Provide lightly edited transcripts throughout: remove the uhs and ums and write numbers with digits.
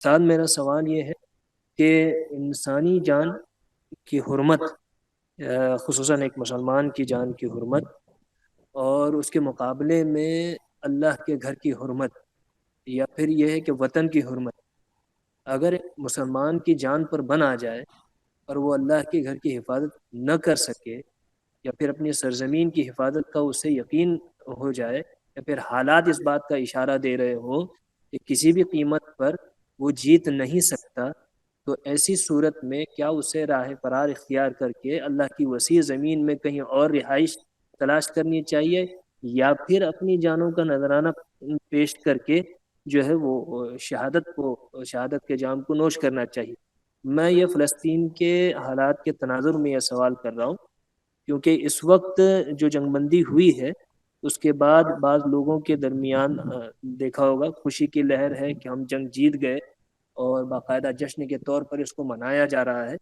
ساتھ میرا سوال یہ ہے کہ انسانی جان کی حرمت، خصوصاً ایک مسلمان کی جان کی حرمت، اور اس کے مقابلے میں اللہ کے گھر کی حرمت، یا پھر یہ ہے کہ وطن کی حرمت، اگر مسلمان کی جان پر بن آ جائے اور وہ اللہ کے گھر کی حفاظت نہ کر سکے، یا پھر اپنی سرزمین کی حفاظت کا اسے یقین ہو جائے، یا پھر حالات اس بات کا اشارہ دے رہے ہو کہ کسی بھی قیمت پر وہ جیت نہیں سکتا، تو ایسی صورت میں کیا اسے راہ فرار اختیار کر کے اللہ کی وسیع زمین میں کہیں اور رہائش تلاش کرنی چاہیے، یا پھر اپنی جانوں کا نذرانہ پیش کر کے جو ہے وہ شہادت کے جام کو نوش کرنا چاہیے؟ میں یہ فلسطین کے حالات کے تناظر میں یہ سوال کر رہا ہوں، کیونکہ اس وقت جو جنگ بندی ہوئی ہے اس کے بعد بعض لوگوں کے درمیان دیکھا ہوگا خوشی کی لہر ہے کہ ہم جنگ جیت گئے، اور باقاعدہ جشن کے طور پر اس کو منایا جا رہا ہے،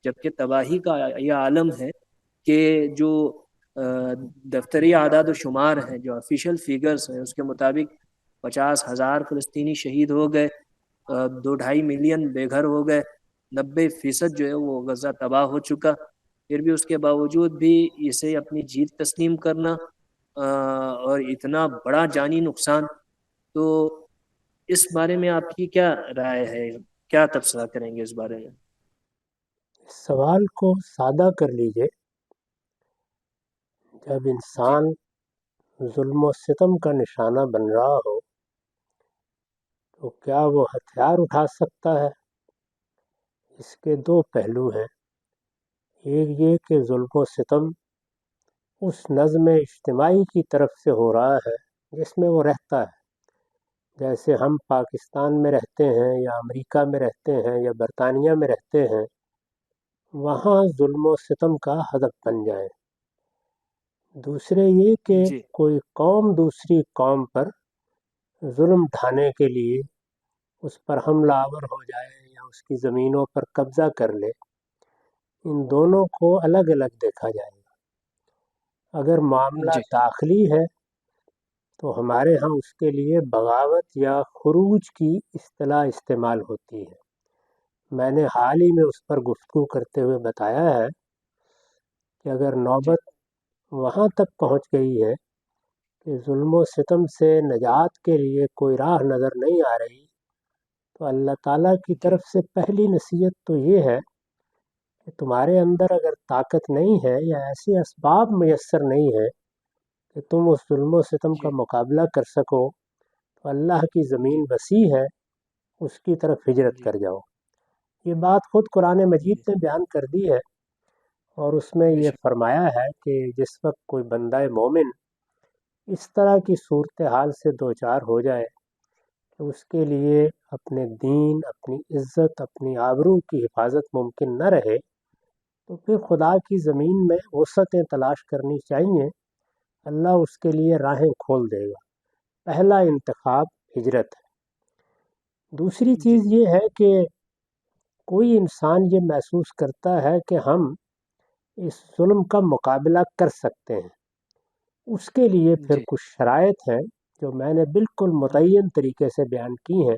جبکہ تباہی کا یہ عالم ہے کہ جو دفتری اعداد و شمار ہیں، جو آفیشیل فیگرز ہیں، اس کے مطابق 50,000 فلسطینی شہید ہو گئے، 2.5 ملین بے گھر ہو گئے، 90% جو ہے وہ غزہ تباہ ہو چکا۔ پھر بھی اس کے باوجود بھی اسے اپنی جیت تسلیم کرنا اور اتنا بڑا جانی نقصان، تو اس بارے میں آپ کی کیا رائے ہے؟ کیا تبصرہ کریں گے اس بارے میں؟ اس سوال کو سادہ کر لیجئے، جب جی انسان ظلم و ستم کا نشانہ بن رہا ہو تو کیا وہ ہتھیار اٹھا سکتا ہے؟ اس کے دو پہلو ہیں۔ ایک یہ کہ ظلم و ستم اس نظم اجتماعی کی طرف سے ہو رہا ہے جس میں وہ رہتا ہے، جیسے ہم پاکستان میں رہتے ہیں یا امریکہ میں رہتے ہیں یا برطانیہ میں رہتے ہیں، وہاں ظلم و ستم کا ہدف بن جائیں۔ دوسرے یہ کہ جی کوئی قوم دوسری قوم پر ظلم ڈھانے کے لیے اس پر حملہ آور ہو جائے یا اس کی زمینوں پر قبضہ کر لے، ان دونوں کو الگ الگ دیکھا جائے گا۔ اگر معاملہ جی داخلی ہے تو ہمارے ہاں اس کے لیے بغاوت یا خروج کی اصطلاح استعمال ہوتی ہے۔ میں نے حال ہی میں اس پر گفتگو کرتے ہوئے بتایا ہے کہ اگر جی نوبت وہاں تک پہنچ گئی ہے کہ ظلم و ستم سے نجات کے لیے کوئی راہ نظر نہیں آ رہی، تو اللہ تعالیٰ کی جی طرف سے پہلی نصیحت تو یہ ہے کہ تمہارے اندر اگر طاقت نہیں ہے یا ایسے اسباب میسر نہیں ہے کہ تم اس ظلم و ستم کا جی مقابلہ کر سکو، تو اللہ کی جی زمین وسیع ہے، اس کی طرف ہجرت جی کر جاؤ۔ یہ بات خود قرآن مجید جی نے بیان کر دی ہے، اور اس میں بے یہ شک فرمایا ہے کہ جس وقت کوئی بندہ مومن اس طرح کی صورتحال سے دوچار ہو جائے کہ اس کے لیے اپنے دین، اپنی عزت، اپنی آبرو کی حفاظت ممکن نہ رہے، تو پھر خدا کی زمین میں وسعتیں تلاش کرنی چاہیے۔ اللہ اس کے لیے راہیں کھول دے گا۔ پہلا انتخاب ہجرت ہے۔ دوسری جی چیز یہ ہے کہ کوئی انسان یہ محسوس کرتا ہے کہ ہم اس ظلم کا مقابلہ کر سکتے ہیں، اس کے لیے پھر جی کچھ شرائط ہیں جو میں نے بالکل ہاں متعین طریقے سے بیان کی ہیں۔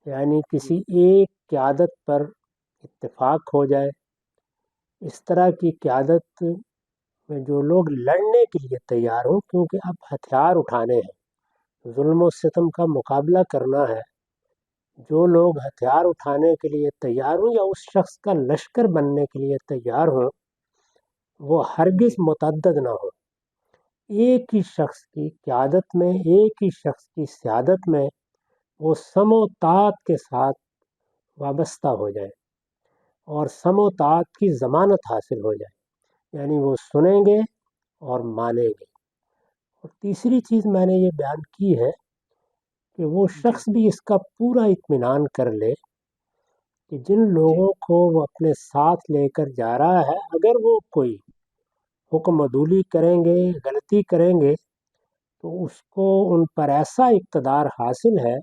یعنی جی کسی ایک قیادت پر اتفاق ہو جائے، اس طرح کی قیادت میں جو لوگ لڑنے کے لیے تیار ہوں، کیونکہ اب ہتھیار اٹھانے ہیں، ظلم و ستم کا مقابلہ کرنا ہے۔ جو لوگ ہتھیار اٹھانے کے لیے تیار ہوں یا اس شخص کا لشکر بننے کے لیے تیار ہوں، وہ ہرگز جی متعدد نہ ہو۔ ایک ہی شخص کی قیادت میں، ایک ہی شخص کی سیادت میں وہ سم و طاعت کے ساتھ وابستہ ہو جائے اور سم و طاعت کی ضمانت حاصل ہو جائے، یعنی وہ سنیں گے اور مانیں گے۔ اور تیسری چیز میں نے یہ بیان کی ہے کہ وہ جی شخص بھی اس کا پورا اطمینان کر لے کہ جن جی لوگوں کو وہ اپنے ساتھ لے کر جا رہا ہے، اگر وہ کوئی حکم عدولی کریں گے، غلطی کریں گے، تو اس کو ان پر ایسا اقتدار حاصل ہے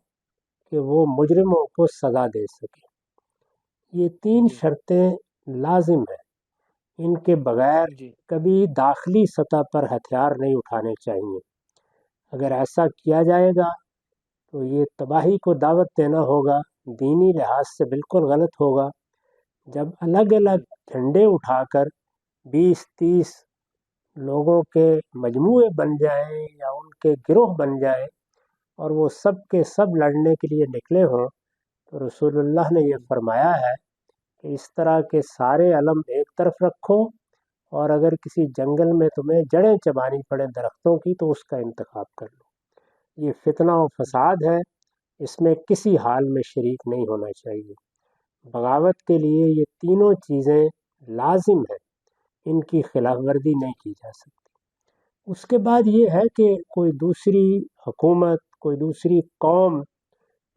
کہ وہ مجرموں کو سزا دے سکے۔ یہ تین جی شرطیں لازم ہیں، ان کے بغیر جی کبھی داخلی سطح پر ہتھیار نہیں اٹھانے چاہیے۔ اگر ایسا کیا جائے گا تو یہ تباہی کو دعوت دینا ہوگا، دینی لحاظ سے بالکل غلط ہوگا. جب الگ الگ جھنڈے اٹھا کر 20-30 لوگوں کے مجموعے بن جائیں یا ان کے گروہ بن جائیں اور وہ سب کے سب لڑنے کے لیے نکلے ہوں، تو رسول اللہ نے یہ فرمایا ہے کہ اس طرح کے سارے علم ایک طرف رکھو، اور اگر کسی جنگل میں تمہیں جڑیں چبانی پڑے درختوں کی تو اس کا انتخاب کر لو. یہ فتنہ و فساد ہے، اس میں کسی حال میں شریک نہیں ہونا چاہیے. بغاوت کے لیے یہ تینوں چیزیں لازم ہیں، ان کی خلاف ورزی نہیں کی جا سکتی. اس کے بعد یہ ہے کہ کوئی دوسری حکومت، کوئی دوسری قوم،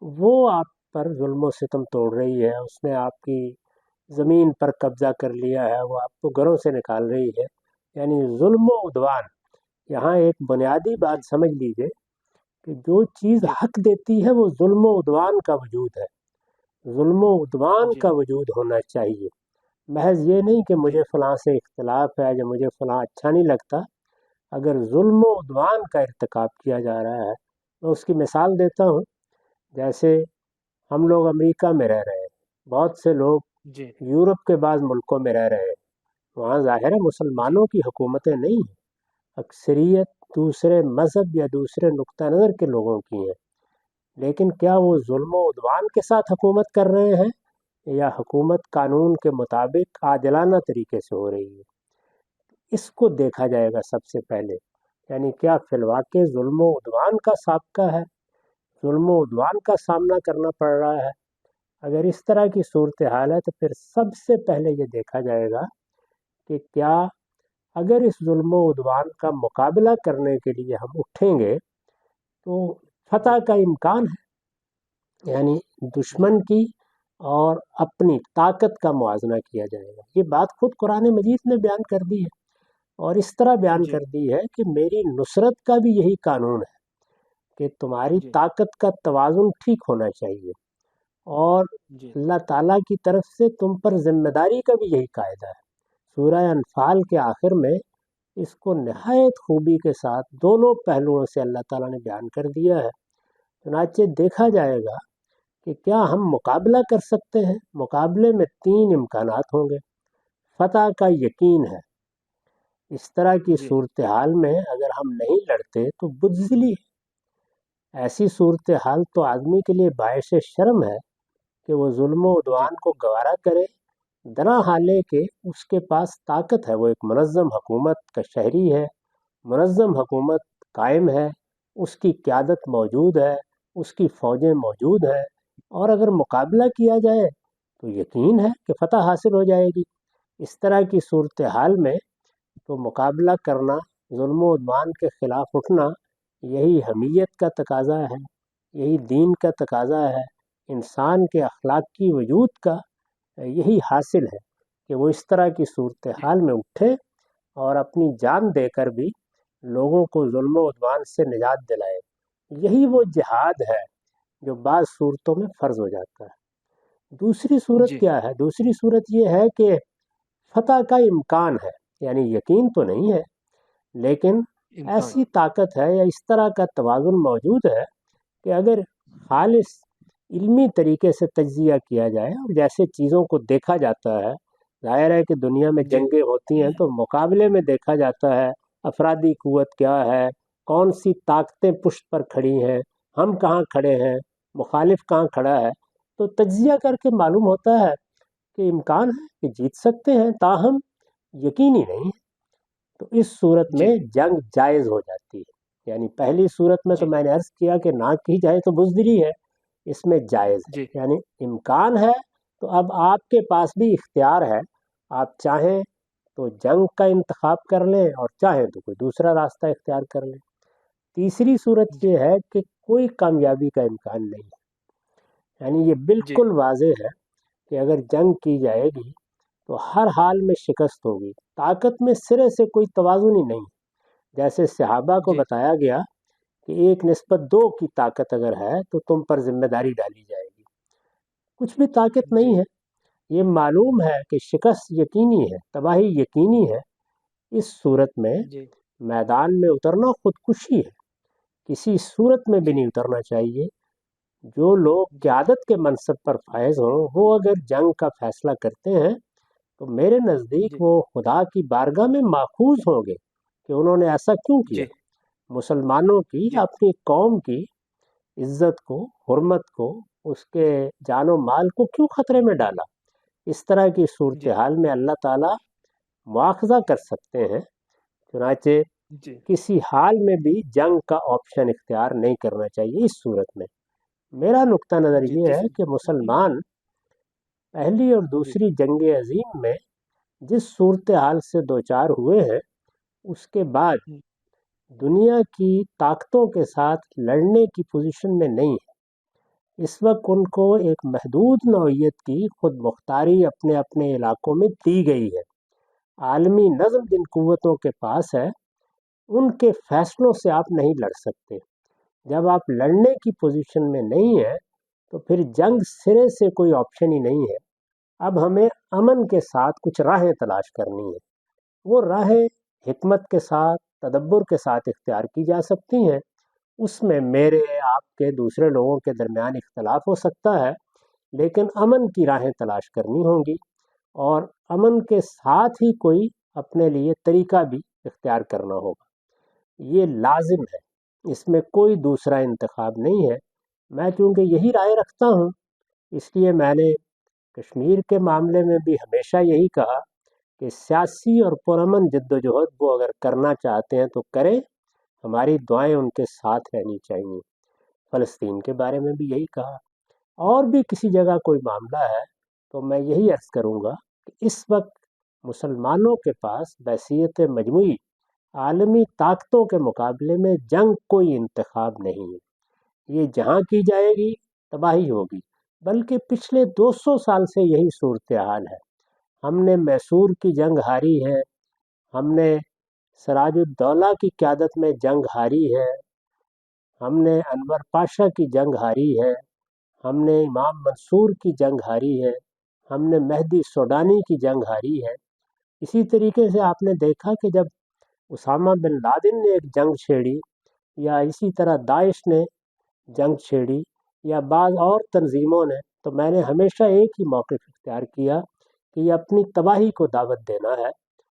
وہ آپ پر ظلم و ستم توڑ رہی ہے، اس نے آپ کی زمین پر قبضہ کر لیا ہے، وہ آپ کو گھروں سے نکال رہی ہے، یعنی ظلم و عدوان. یہاں ایک بنیادی بات سمجھ لیجئے کہ جو چیز حق دیتی ہے وہ ظلم و عدوان کا وجود ہے. ظلم و عدوان کا وجود ہونا چاہیے، محض یہ نہیں کہ مجھے فلاں سے اختلاف ہے یا مجھے فلاں اچھا نہیں لگتا. اگر ظلم و عدوان کا ارتکاب کیا جا رہا ہے، میں اس کی مثال دیتا ہوں. جیسے ہم لوگ امریکہ میں رہ رہے ہیں، بہت سے لوگ یورپ کے بعض ملکوں میں رہ رہے ہیں، وہاں ظاہر ہے مسلمانوں کی حکومتیں نہیں ہیں، اکثریت دوسرے مذہب یا دوسرے نقطہ نظر کے لوگوں کی ہیں. لیکن کیا وہ ظلم و عدوان کے ساتھ حکومت کر رہے ہیں یا حکومت قانون کے مطابق عادلانہ طریقے سے ہو رہی ہے؟ اس کو دیکھا جائے گا سب سے پہلے. یعنی کیا فی الواقع ظلم و عدوان کا سابقہ ہے، ظلم و عدوان کا سامنا کرنا پڑ رہا ہے؟ اگر اس طرح کی صورتحال ہے تو پھر سب سے پہلے یہ دیکھا جائے گا کہ کیا اگر اس ظلم و عدوان کا مقابلہ کرنے کے لیے ہم اٹھیں گے تو فتح کا امکان ہے. یعنی دشمن کی اور اپنی طاقت کا موازنہ کیا جائے گا. یہ بات خود قرآن مجید نے بیان کر دی ہے، اور اس طرح بیان کر دی ہے کہ میری نصرت کا بھی یہی قانون ہے کہ تمہاری طاقت کا توازن ٹھیک ہونا چاہیے، اور اللہ تعالیٰ کی طرف سے تم پر ذمہ داری کا بھی یہی قاعدہ ہے. سورہ انفال کے آخر میں اس کو نہایت خوبی کے ساتھ دونوں پہلوؤں سے اللہ تعالیٰ نے بیان کر دیا ہے. چنانچہ دیکھا جائے گا کہ کیا ہم مقابلہ کر سکتے ہیں. مقابلے میں 3 امکانات ہوں گے. فتح کا یقین ہے. اس طرح کی صورتحال میں اگر ہم نہیں لڑتے تو بزدلی ہے. ایسی صورتحال تو آدمی کے لیے باعث شرم ہے کہ وہ ظلم و عدوان کو گوارا کرے، درا حالے کہ اس کے پاس طاقت ہے، وہ ایک منظم حکومت کا شہری ہے، منظم حکومت قائم ہے، اس کی قیادت موجود ہے، اس کی فوجیں موجود ہیں، اور اگر مقابلہ کیا جائے تو یقین ہے کہ فتح حاصل ہو جائے گی. اس طرح کی صورتحال میں تو مقابلہ کرنا، ظلم و عدوان کے خلاف اٹھنا، یہی حمیت کا تقاضا ہے، یہی دین کا تقاضا ہے، انسان کے اخلاقی وجود کا یہی حاصل ہے کہ وہ اس طرح کی صورتحال میں اٹھے اور اپنی جان دے کر بھی لوگوں کو ظلم و عدوان سے نجات دلائے. یہی وہ جہاد ہے جو بعض صورتوں میں فرض ہو جاتا ہے. دوسری صورت کیا ہے؟ دوسری صورت یہ ہے کہ فتح کا امکان ہے، یعنی یقین تو نہیں ہے لیکن ایسی طاقت ہے یا اس طرح کا توازن موجود ہے کہ اگر خالص علمی طریقے سے تجزیہ کیا جائے اور جیسے چیزوں کو دیکھا جاتا ہے، ظاہر ہے کہ دنیا میں جنگیں ہوتی ہیں تو مقابلے میں دیکھا جاتا ہے افرادی قوت کیا ہے، کون سی طاقتیں پشت پر کھڑی ہیں، ہم کہاں کھڑے ہیں، مخالف کہاں کھڑا ہے، تو تجزیہ کر کے معلوم ہوتا ہے کہ امکان ہے کہ جیت سکتے ہیں، تاہم یقینی نہیں ہے. تو اس صورت میں جنگ جائز ہو جاتی ہے. یعنی پہلی صورت میں تو میں نے عرض کیا کہ نہ کی جائے تو بزدلی ہے، اس میں جائز ہے، یعنی امکان ہے تو اب آپ کے پاس بھی اختیار ہے، آپ چاہیں تو جنگ کا انتخاب کر لیں اور چاہیں تو کوئی دوسرا راستہ اختیار کر لیں. تیسری صورت یہ ہے کہ کوئی کامیابی کا امکان نہیں ہے. یعنی یہ بالکل واضح ہے کہ اگر جنگ کی جائے گی تو ہر حال میں شکست ہوگی، طاقت میں سرے سے کوئی توازن ہی نہیں. جیسے صحابہ کو بتایا گیا کہ 1:2 کی طاقت اگر ہے تو تم پر ذمہ داری ڈالی جائے گی. کچھ بھی طاقت نہیں ہے. یہ معلوم ہے کہ شکست یقینی ہے، تباہی یقینی ہے. اس صورت میں میدان میں اترنا خودکشی ہے، کسی صورت میں بھی نہیں اترنا چاہیے. جو لوگ جی قیادت کے منصب پر فائز ہوں وہ اگر جنگ کا فیصلہ کرتے ہیں تو میرے نزدیک جی وہ خدا کی بارگاہ میں ماخوذ ہوں گے کہ انہوں نے ایسا کیوں کیا، جی مسلمانوں کی، جی اپنی قوم کی عزت کو، حرمت کو، اس کے جان و مال کو کیوں خطرے میں ڈالا۔ اس طرح کی جی صورتحال میں اللہ تعالیٰ مواخذہ کر سکتے ہیں، چنانچہ جی کسی حال میں بھی جنگ کا آپشن اختیار نہیں کرنا چاہیے۔ اس صورت میں میرا نقطہ نظر جی یہ ہے کہ مسلمان پہلی اور جی دوسری جنگ عظیم میں جس صورتحال سے دوچار ہوئے ہیں اس کے بعد دنیا کی طاقتوں کے ساتھ لڑنے کی پوزیشن میں نہیں ہے۔ اس وقت ان کو ایک محدود نوعیت کی خود مختاری اپنے اپنے علاقوں میں دی گئی ہے۔ عالمی نظم جن قوتوں کے پاس ہے ان کے فیصلوں سے آپ نہیں لڑ سکتے۔ جب آپ لڑنے کی پوزیشن میں نہیں ہیں تو پھر جنگ سرے سے کوئی آپشن ہی نہیں ہے۔ اب ہمیں امن کے ساتھ کچھ راہیں تلاش کرنی ہے۔ وہ راہیں حکمت کے ساتھ، تدبر کے ساتھ اختیار کی جا سکتی ہیں۔ اس میں میرے، آپ کے، دوسرے لوگوں کے درمیان اختلاف ہو سکتا ہے، لیکن امن کی راہیں تلاش کرنی ہوں گی، اور امن کے ساتھ ہی کوئی اپنے لیے طریقہ بھی اختیار کرنا ہوگا۔ یہ لازم ہے، اس میں کوئی دوسرا انتخاب نہیں ہے۔ میں چونکہ یہی رائے رکھتا ہوں، اس لیے میں نے کشمیر کے معاملے میں بھی ہمیشہ یہی کہا کہ سیاسی اور پرامن جد و جہد وہ اگر کرنا چاہتے ہیں تو کریں، ہماری دعائیں ان کے ساتھ رہنی چاہیے۔ فلسطین کے بارے میں بھی یہی کہا، اور بھی کسی جگہ کوئی معاملہ ہے تو میں یہی عرض کروں گا کہ اس وقت مسلمانوں کے پاس بحیثیت مجموعی عالمی طاقتوں کے مقابلے میں جنگ کوئی انتخاب نہیں ہے۔ یہ جہاں کی جائے گی تباہی ہوگی، بلکہ پچھلے 200 سال سے یہی صورتحال ہے۔ ہم نے میسور کی جنگ ہاری ہے، ہم نے سراج الدولہ کی قیادت میں جنگ ہاری ہے، ہم نے انور پاشا کی جنگ ہاری ہے، ہم نے امام منصور کی جنگ ہاری ہے، ہم نے مہدی سوڈانی کی جنگ ہاری ہے۔ اسی طریقے سے آپ نے دیکھا کہ جب اسامہ بن لادن نے ایک جنگ چھیڑی، یا اسی طرح داعش نے جنگ چھیڑی، یا بعض اور تنظیموں نے، تو میں نے ہمیشہ ایک ہی موقف اختیار کیا کہ یہ اپنی تباہی کو دعوت دینا ہے۔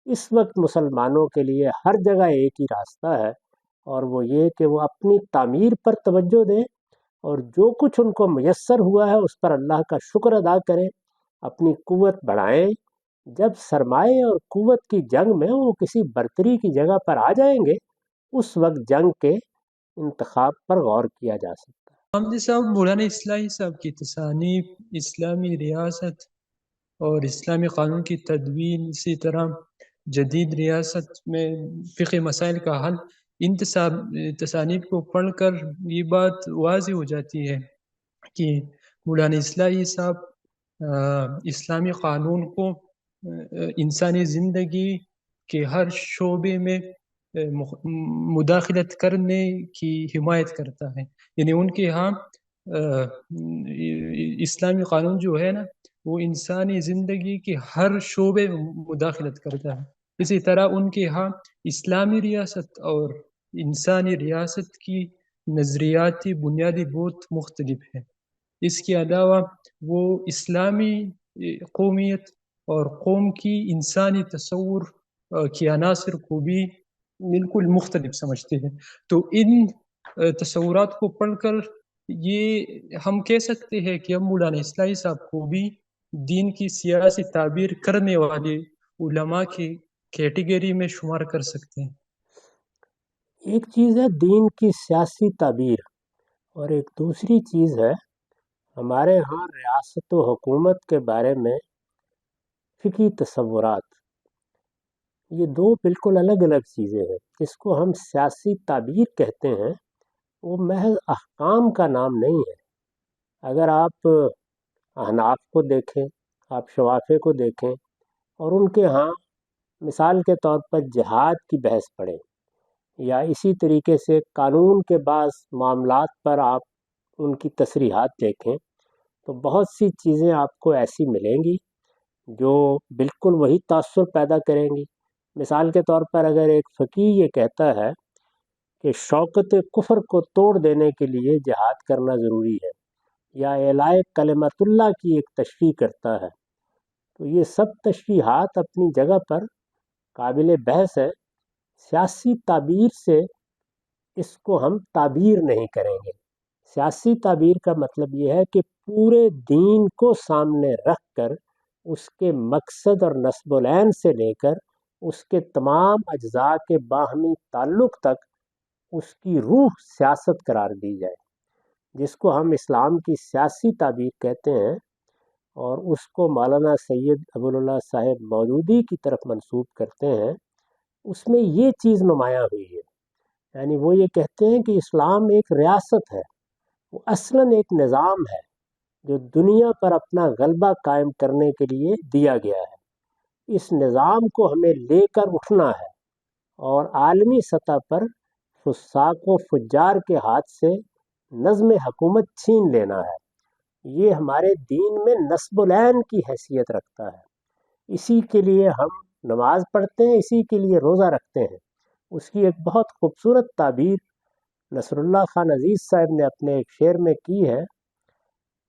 اس وقت مسلمانوں کے لیے ہر جگہ ایک ہی راستہ ہے، اور وہ یہ کہ وہ اپنی تعمیر پر توجہ دیں، اور جو کچھ ان کو میسر ہوا ہے اس پر اللہ کا شکر ادا کریں، اپنی قوت بڑھائیں۔ جب سرمایہ اور قوت کی جنگ میں وہ کسی برتری کی جگہ پر آ جائیں گے، اس وقت جنگ کے انتخاب پر غور کیا جا سکتا ہے۔ حمدی صاحب، مولانا اصلاحی صاحب کی تصانیف اسلامی ریاست اور اسلامی قانون کی تدوین، اسی طرح جدید ریاست میں فقہ مسائل کا حل، ان تصانیف کو پڑھ کر یہ بات واضح ہو جاتی ہے کہ مولانا اصلاحی صاحب اسلامی قانون کو انسانی زندگی کے ہر شعبے میں مداخلت کرنے کی حمایت کرتا ہے۔ یعنی ان کے ہاں اسلامی قانون جو ہے نا، وہ انسانی زندگی کے ہر شعبے میں مداخلت کرتا ہے۔ اسی طرح ان کے ہاں اسلامی ریاست اور انسانی ریاست کی نظریاتی بنیادی بہت مختلف ہے۔ اس کے علاوہ وہ اسلامی قومیت اور قوم کی انسانی تصور کی عناصر کو بھی بالکل مختلف سمجھتے ہیں۔ تو ان تصورات کو پڑھ کر یہ ہم کہہ سکتے ہیں کہ ہم مولانا اصلاحی صاحب کو بھی دین کی سیاسی تعبیر کرنے والے علماء کی کیٹیگری میں شمار کر سکتے ہیں۔ ایک چیز ہے دین کی سیاسی تعبیر، اور ایک دوسری چیز ہے ہمارے ہاں ریاست و حکومت کے بارے میں فقہی تصورات۔ یہ دو بالکل الگ الگ چیزیں ہیں۔ جس کو ہم سیاسی تعبیر کہتے ہیں وہ محض احکام کا نام نہیں ہے۔ اگر آپ احناف کو دیکھیں، آپ شوافے کو دیکھیں، اور ان کے ہاں مثال کے طور پر جہاد کی بحث پڑھیں، یا اسی طریقے سے قانون کے بعض معاملات پر آپ ان کی تصریحات دیکھیں، تو بہت سی چیزیں آپ کو ایسی ملیں گی جو بالکل وہی تاثر پیدا کریں گی۔ مثال کے طور پر اگر ایک فقیہ یہ کہتا ہے کہ شوکت کفر کو توڑ دینے کے لیے جہاد کرنا ضروری ہے، یا اعلاء کلمت اللہ کی ایک تشریح کرتا ہے. تو یہ سب تشریحات اپنی جگہ پر قابل بحث ہے. سیاسی تعبیر سے اس کو ہم تعبیر نہیں کریں گے. سیاسی تعبیر کا مطلب یہ ہے کہ پورے دین کو سامنے رکھ کر اس کے مقصد اور نصب العین سے لے کر اس کے تمام اجزاء کے باہمی تعلق تک اس کی روح سیاست قرار دی جائے، جس کو ہم اسلام کی سیاسی تعبیر کہتے ہیں، اور اس کو مولانا سید ابوالعلا صاحب مودودی کی طرف منسوب کرتے ہیں. اس میں یہ چیز نمایاں ہوئی ہے، یعنی وہ یہ کہتے ہیں کہ اسلام ایک ریاست ہے، وہ اصلاً ایک نظام ہے جو دنیا پر اپنا غلبہ قائم کرنے کے لیے دیا گیا ہے. اس نظام کو ہمیں لے کر اٹھنا ہے اور عالمی سطح پر فساق و فجار کے ہاتھ سے نظم حکومت چھین لینا ہے. یہ ہمارے دین میں نصب العین کی حیثیت رکھتا ہے. اسی کے لیے ہم نماز پڑھتے ہیں، اسی کے لیے روزہ رکھتے ہیں. اس کی ایک بہت خوبصورت تعبیر نصر اللہ خان عزیز صاحب نے اپنے ایک شعر میں کی ہے: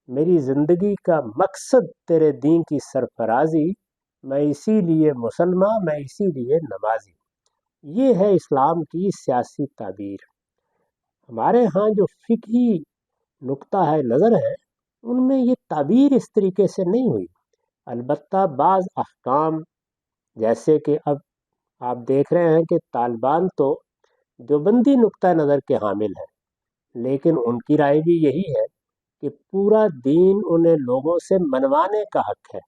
میری زندگی کا مقصد تیرے دین کی سرفرازی، میں اسی لیے مسلمان، میں اسی لیے نمازی. یہ ہے اسلام کی سیاسی تعبیر. ہمارے ہاں جو فقہی نقطہ ہے نظر ہے، ان میں یہ تعبیر اس طریقے سے نہیں ہوئی. البتہ بعض احکام، جیسے کہ اب آپ دیکھ رہے ہیں کہ طالبان تو دیوبندی نقطہ نظر کے حامل ہیں، لیکن ان کی رائے بھی یہی ہے کہ پورا دین انہیں لوگوں سے منوانے کا حق ہے.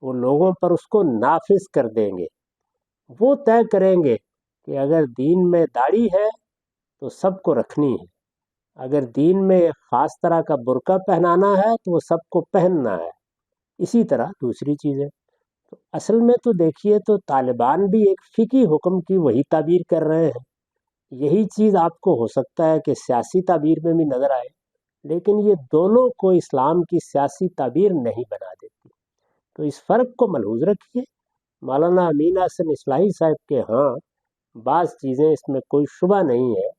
وہ لوگوں پر اس کو نافذ کر دیں گے. وہ طے کریں گے کہ اگر دین میں داڑھی ہے تو سب کو رکھنی ہے، اگر دین میں ایک خاص طرح کا برقع پہنانا ہے تو وہ سب کو پہننا ہے. اسی طرح دوسری چیزیں. تو اصل میں تو دیکھیے تو طالبان بھی ایک فقہی حکم کی وہی تعبیر کر رہے ہیں. یہی چیز آپ کو ہو سکتا ہے کہ سیاسی تعبیر میں بھی نظر آئے، لیکن یہ دونوں کو اسلام کی سیاسی تعبیر نہیں بنا دیتی. تو اس فرق کو ملحوظ رکھیے. مولانا امین احسن اصلاحی صاحب کے ہاں بعض چیزیں اس میں کوئی شبہ نہیں ہے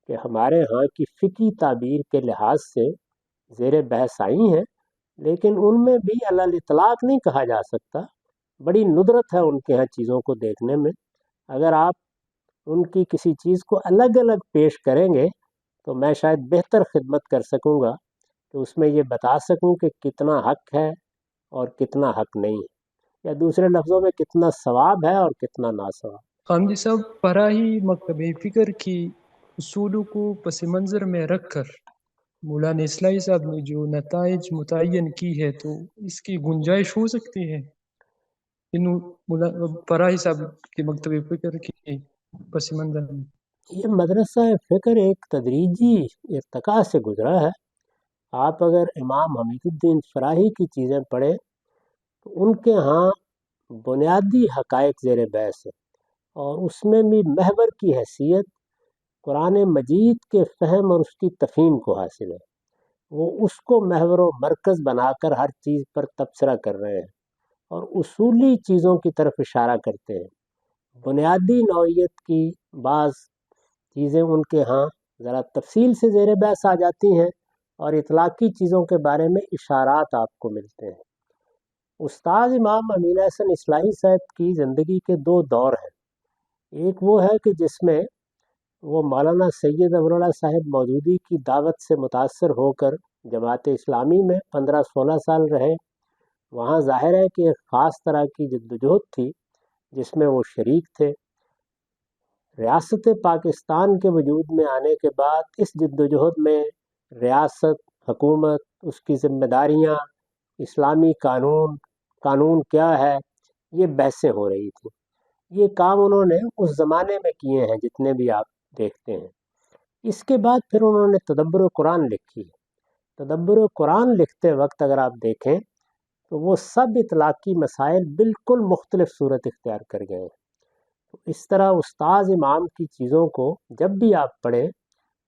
کہ ہمارے ہاں کی فقہی تعبیر کے لحاظ سے زیر بحث آئی ہیں، لیکن ان میں بھی علی الاطلاق نہیں کہا جا سکتا. بڑی ندرت ہے ان کے ہاں چیزوں کو دیکھنے میں. اگر آپ ان کی کسی چیز کو الگ الگ پیش کریں گے تو میں شاید بہتر خدمت کر سکوں گا کہ اس میں یہ بتا سکوں کہ کتنا حق ہے اور کتنا حق نہیں ہے، یا دوسرے لفظوں میں کتنا ثواب ہے اور کتنا ناثواب. خامجی صاحب، فراہی مکتب فکر کی اصولوں کو پس منظر میں رکھ کر مولانا اصلاحی صاحب نے جو نتائج متعین کی ہے، تو اس کی گنجائش ہو سکتی ہے ان فراہی صاحب کے مکتب فکر کی پس منظر میں؟ یہ مدرسہ فکر ایک تدریجی ارتقاء سے گزرا ہے. آپ اگر امام حمید الدین فراہی کی چیزیں پڑھیں تو ان کے ہاں بنیادی حقائق زیر بحث ہے، اور اس میں بھی محور کی حیثیت قرآن مجید کے فہم اور اس کی تفہیم کو حاصل ہے. وہ اس کو محور و مرکز بنا کر ہر چیز پر تبصرہ کر رہے ہیں اور اصولی چیزوں کی طرف اشارہ کرتے ہیں. بنیادی نوعیت کی بعض چیزیں ان کے ہاں ذرا تفصیل سے زیر بحث آ جاتی ہیں، اور اطلاقی چیزوں کے بارے میں اشارات آپ کو ملتے ہیں. استاد امام امین احسن اصلاحی صاحب کی زندگی کے دو دور ہیں. ایک وہ ہے کہ جس میں وہ مولانا سید ابوالعلا صاحب مودودی کی دعوت سے متاثر ہو کر جماعت اسلامی میں 15-16 سال رہے. وہاں ظاہر ہے کہ ایک خاص طرح کی جدوجہد تھی جس میں وہ شریک تھے. ریاست پاکستان کے وجود میں آنے کے بعد اس جدوجہد میں ریاست، حکومت، اس کی ذمہ داریاں، اسلامی قانون کیا ہے، یہ بحثیں ہو رہی تھیں. یہ کام انہوں نے اس زمانے میں کیے ہیں جتنے بھی آپ دیکھتے ہیں. اس کے بعد پھر انہوں نے تدبر قرآن لکھی. تدبر قرآن لکھتے وقت اگر آپ دیکھیں تو وہ سب اطلاقی مسائل بالکل مختلف صورت اختیار کر گئے ہیں. تو اس طرح استاذ امام کی چیزوں کو جب بھی آپ پڑھیں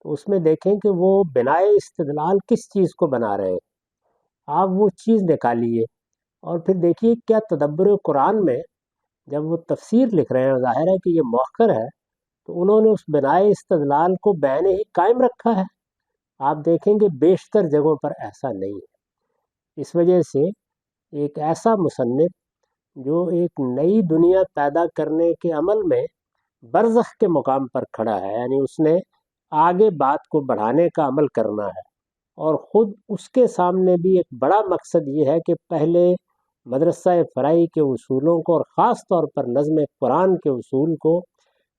تو اس میں دیکھیں کہ وہ بنائے استدلال کس چیز کو بنا رہے ہیں. آپ وہ چیز نکالیے اور پھر دیکھیے کیا تدبر قرآن میں جب وہ تفسیر لکھ رہے ہیں، ظاہر ہے کہ یہ مؤخر ہے، تو انہوں نے اس بنائے استدلال کو بعین ہی قائم رکھا ہے. آپ دیکھیں گے بیشتر جگہوں پر ایسا نہیں ہے۔ اس وجہ سے ایک ایسا مصنف جو ایک نئی دنیا پیدا کرنے کے عمل میں برزخ کے مقام پر کھڑا ہے، یعنی اس نے آگے بات کو بڑھانے کا عمل کرنا ہے، اور خود اس کے سامنے بھی ایک بڑا مقصد یہ ہے کہ پہلے مدرسہ فرائی کے اصولوں کو اور خاص طور پر نظم قرآن کے اصول کو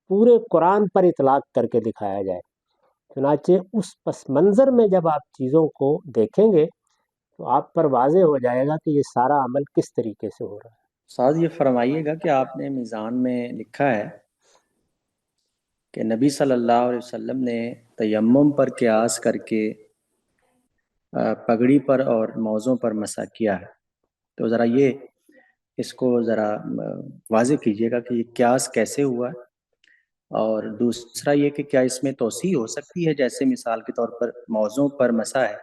پورے قرآن پر اطلاق کر کے دکھایا جائے۔ چنانچہ اس پس منظر میں جب آپ چیزوں کو دیکھیں گے تو آپ پر واضح ہو جائے گا کہ یہ سارا عمل کس طریقے سے ہو رہا ہے۔ استاد یہ فرمائیے گا کہ آپ نے میزان میں لکھا ہے کہ نبی صلی اللہ علیہ وسلم نے تیمم پر قیاس کر کے پگڑی پر اور موزوں پر مسح کیا ہے، تو ذرا یہ اس کو ذرا واضح کیجیے گا کہ یہ قیاس کیسے ہوا ہے، اور دوسرا یہ کہ کیا اس میں توسیع ہو سکتی ہے؟ جیسے مثال کے طور پر موزوں پر مسح ہے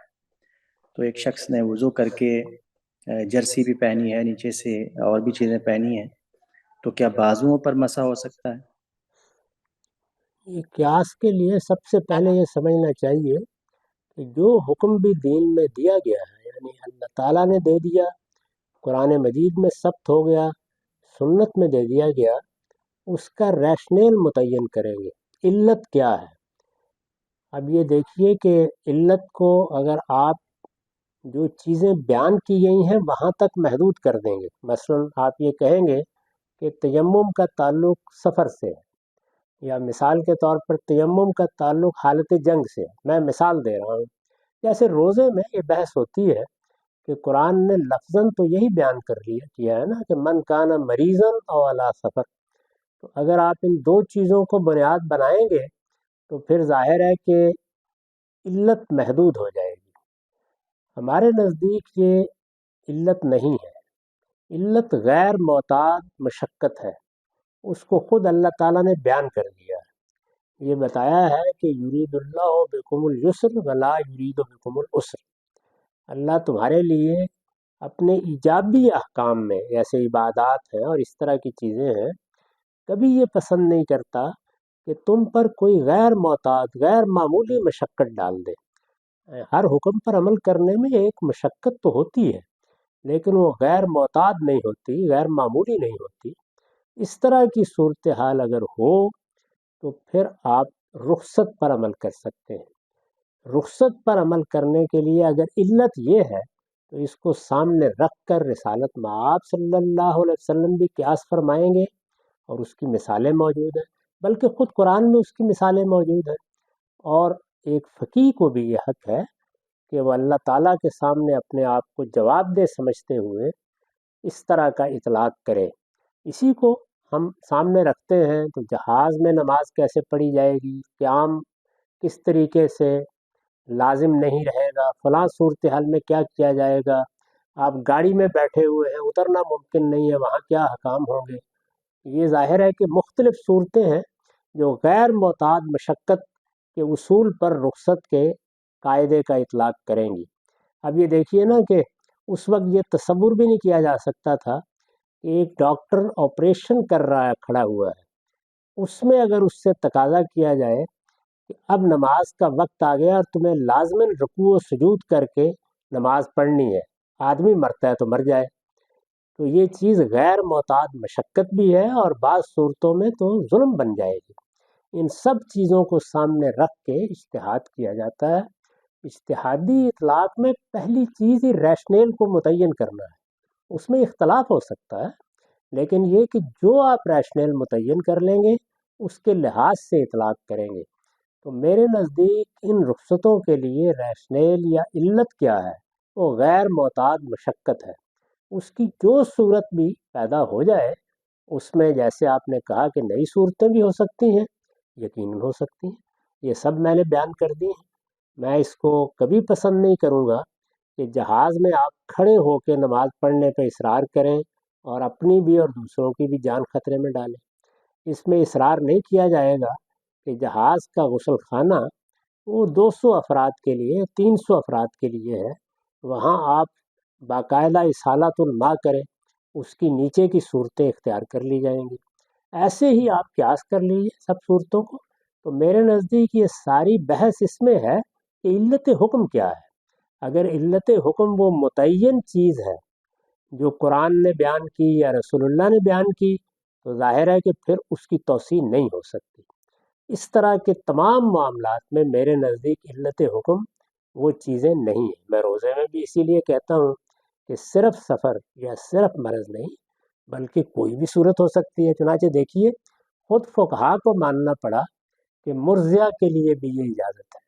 تو ایک شخص نے وضو کر کے جرسی بھی پہنی ہے، نیچے سے اور بھی چیزیں پہنی ہیں، تو کیا بازوؤں پر مسح ہو سکتا ہے؟ یہ قیاس کے لیے سب سے پہلے یہ سمجھنا چاہیے کہ جو حکم بھی دین میں دیا گیا ہے، یعنی اللہ تعالیٰ نے دے دیا، قرآن مجید میں ثبت ہو گیا، سنت میں دے دیا گیا، اس کا ریشنل متعین کریں گے، علت کیا ہے۔ اب یہ دیکھیے کہ علت کو اگر آپ جو چیزیں بیان کی گئی ہیں وہاں تک محدود کر دیں گے، مثلا آپ یہ کہیں گے کہ تیمم کا تعلق سفر سے ہے، یا مثال کے طور پر تیمم کا تعلق حالت جنگ سے ہے، میں مثال دے رہا ہوں۔ جیسے روزے میں یہ بحث ہوتی ہے کہ قرآن نے لفظاً تو یہی بیان کیا ہے نا کہ من کان مریضاً او علی سفر، تو اگر آپ ان دو چیزوں کو بنیاد بنائیں گے تو پھر ظاہر ہے کہ علت محدود ہو جائے گی۔ ہمارے نزدیک یہ علت نہیں ہے، علت غیر معتاد مشقت ہے، اس کو خود اللہ تعالیٰ نے بیان کر دیا ہے۔ یہ بتایا ہے کہ یرید اللہ بکم اليسر ولا یرید بکم العسر، اللہ تمہارے لیے اپنے ایجابی احکام میں، جیسے عبادات ہیں اور اس طرح کی چیزیں ہیں، کبھی یہ پسند نہیں کرتا کہ تم پر کوئی غیر معتاد غیر معمولی مشقت ڈال دے۔ ہر حکم پر عمل کرنے میں ایک مشقت تو ہوتی ہے، لیکن وہ غیر معتاد نہیں ہوتی، غیر معمولی نہیں ہوتی۔ اس طرح کی صورتحال اگر ہو تو پھر آپ رخصت پر عمل کر سکتے ہیں۔ رخصت پر عمل کرنے کے لیے اگر علت یہ ہے تو اس کو سامنے رکھ کر رسالت مآب صلی اللہ علیہ وسلم بھی قیاس فرمائیں گے، اور اس کی مثالیں موجود ہیں، بلکہ خود قرآن میں اس کی مثالیں موجود ہیں۔ اور ایک فقیہ کو بھی یہ حق ہے کہ وہ اللہ تعالیٰ کے سامنے اپنے آپ کو جواب دہ سمجھتے ہوئے اس طرح کا اطلاق کرے۔ اسی کو ہم سامنے رکھتے ہیں تو جہاز میں نماز کیسے پڑھی جائے گی، قیام کس طریقے سے لازم نہیں رہے گا، فلاں صورتحال میں کیا کیا جائے گا، آپ گاڑی میں بیٹھے ہوئے ہیں، اترنا ممکن نہیں ہے، وہاں کیا احکام ہوں گے۔ یہ ظاہر ہے کہ مختلف صورتیں ہیں جو غیر معتاد مشقت کے اصول پر رخصت کے قاعدے کا اطلاق کریں گی۔ اب یہ دیکھیے نا کہ اس وقت یہ تصور بھی نہیں کیا جا سکتا تھا کہ ایک ڈاکٹر آپریشن کر رہا ہے، کھڑا ہوا ہے، اس میں اگر اس سے تقاضا کیا جائے کہ اب نماز کا وقت آ گیا اور تمہیں لازماً رکوع و سجود کر کے نماز پڑھنی ہے، آدمی مرتا ہے تو مر جائے، تو یہ چیز غیر معتاد مشقت بھی ہے اور بعض صورتوں میں تو ظلم بن جائے گی۔ ان سب چیزوں کو سامنے رکھ کے اجتہاد کیا جاتا ہے۔ اجتہادی اطلاق میں پہلی چیز ہی ریشنل کو متعین کرنا ہے، اس میں اختلاف ہو سکتا ہے، لیکن یہ کہ جو آپ ریشنل متعین کر لیں گے اس کے لحاظ سے اطلاق کریں گے۔ تو میرے نزدیک ان رخصتوں کے لیے ریشنل یا علت کیا ہے، وہ غیر معتاد مشقت ہے۔ اس کی جو صورت بھی پیدا ہو جائے اس میں، جیسے آپ نے کہا کہ نئی صورتیں بھی ہو سکتی ہیں، یقیناً ہو سکتی ہیں، یہ سب میں نے بیان کر دی ہیں۔ میں اس کو کبھی پسند نہیں کروں گا کہ جہاز میں آپ کھڑے ہو کے نماز پڑھنے پہ اصرار کریں اور اپنی بھی اور دوسروں کی بھی جان خطرے میں ڈالیں۔ اس میں اصرار نہیں کیا جائے گا کہ جہاز کا غسل خانہ وہ 200 افراد کے لیے 300 افراد کے لیے ہے، وہاں آپ باقاعدہ اصالۃ الماء کریں، اس کی نیچے کی صورتیں اختیار کر لی جائیں گی۔ ایسے ہی آپ قیاس کر لیجیے سب صورتوں کو۔ تو میرے نزدیک یہ ساری بحث اس میں ہے کہ علت حکم کیا ہے. اگر علت حکم وہ متعین چیز ہے جو قرآن نے بیان کی یا رسول اللہ نے بیان کی تو ظاہر ہے کہ پھر اس کی توسیع نہیں ہو سکتی. اس طرح کے تمام معاملات میں میرے نزدیک علت حکم وہ چیزیں نہیں ہیں. میں روزے میں بھی اسی لیے کہتا ہوں کہ صرف سفر یا صرف مرض نہیں بلکہ کوئی بھی صورت ہو سکتی ہے. چنانچہ دیکھیے خود فقہا کو ماننا پڑا کہ مرضیہ کے لیے بھی یہ اجازت ہے،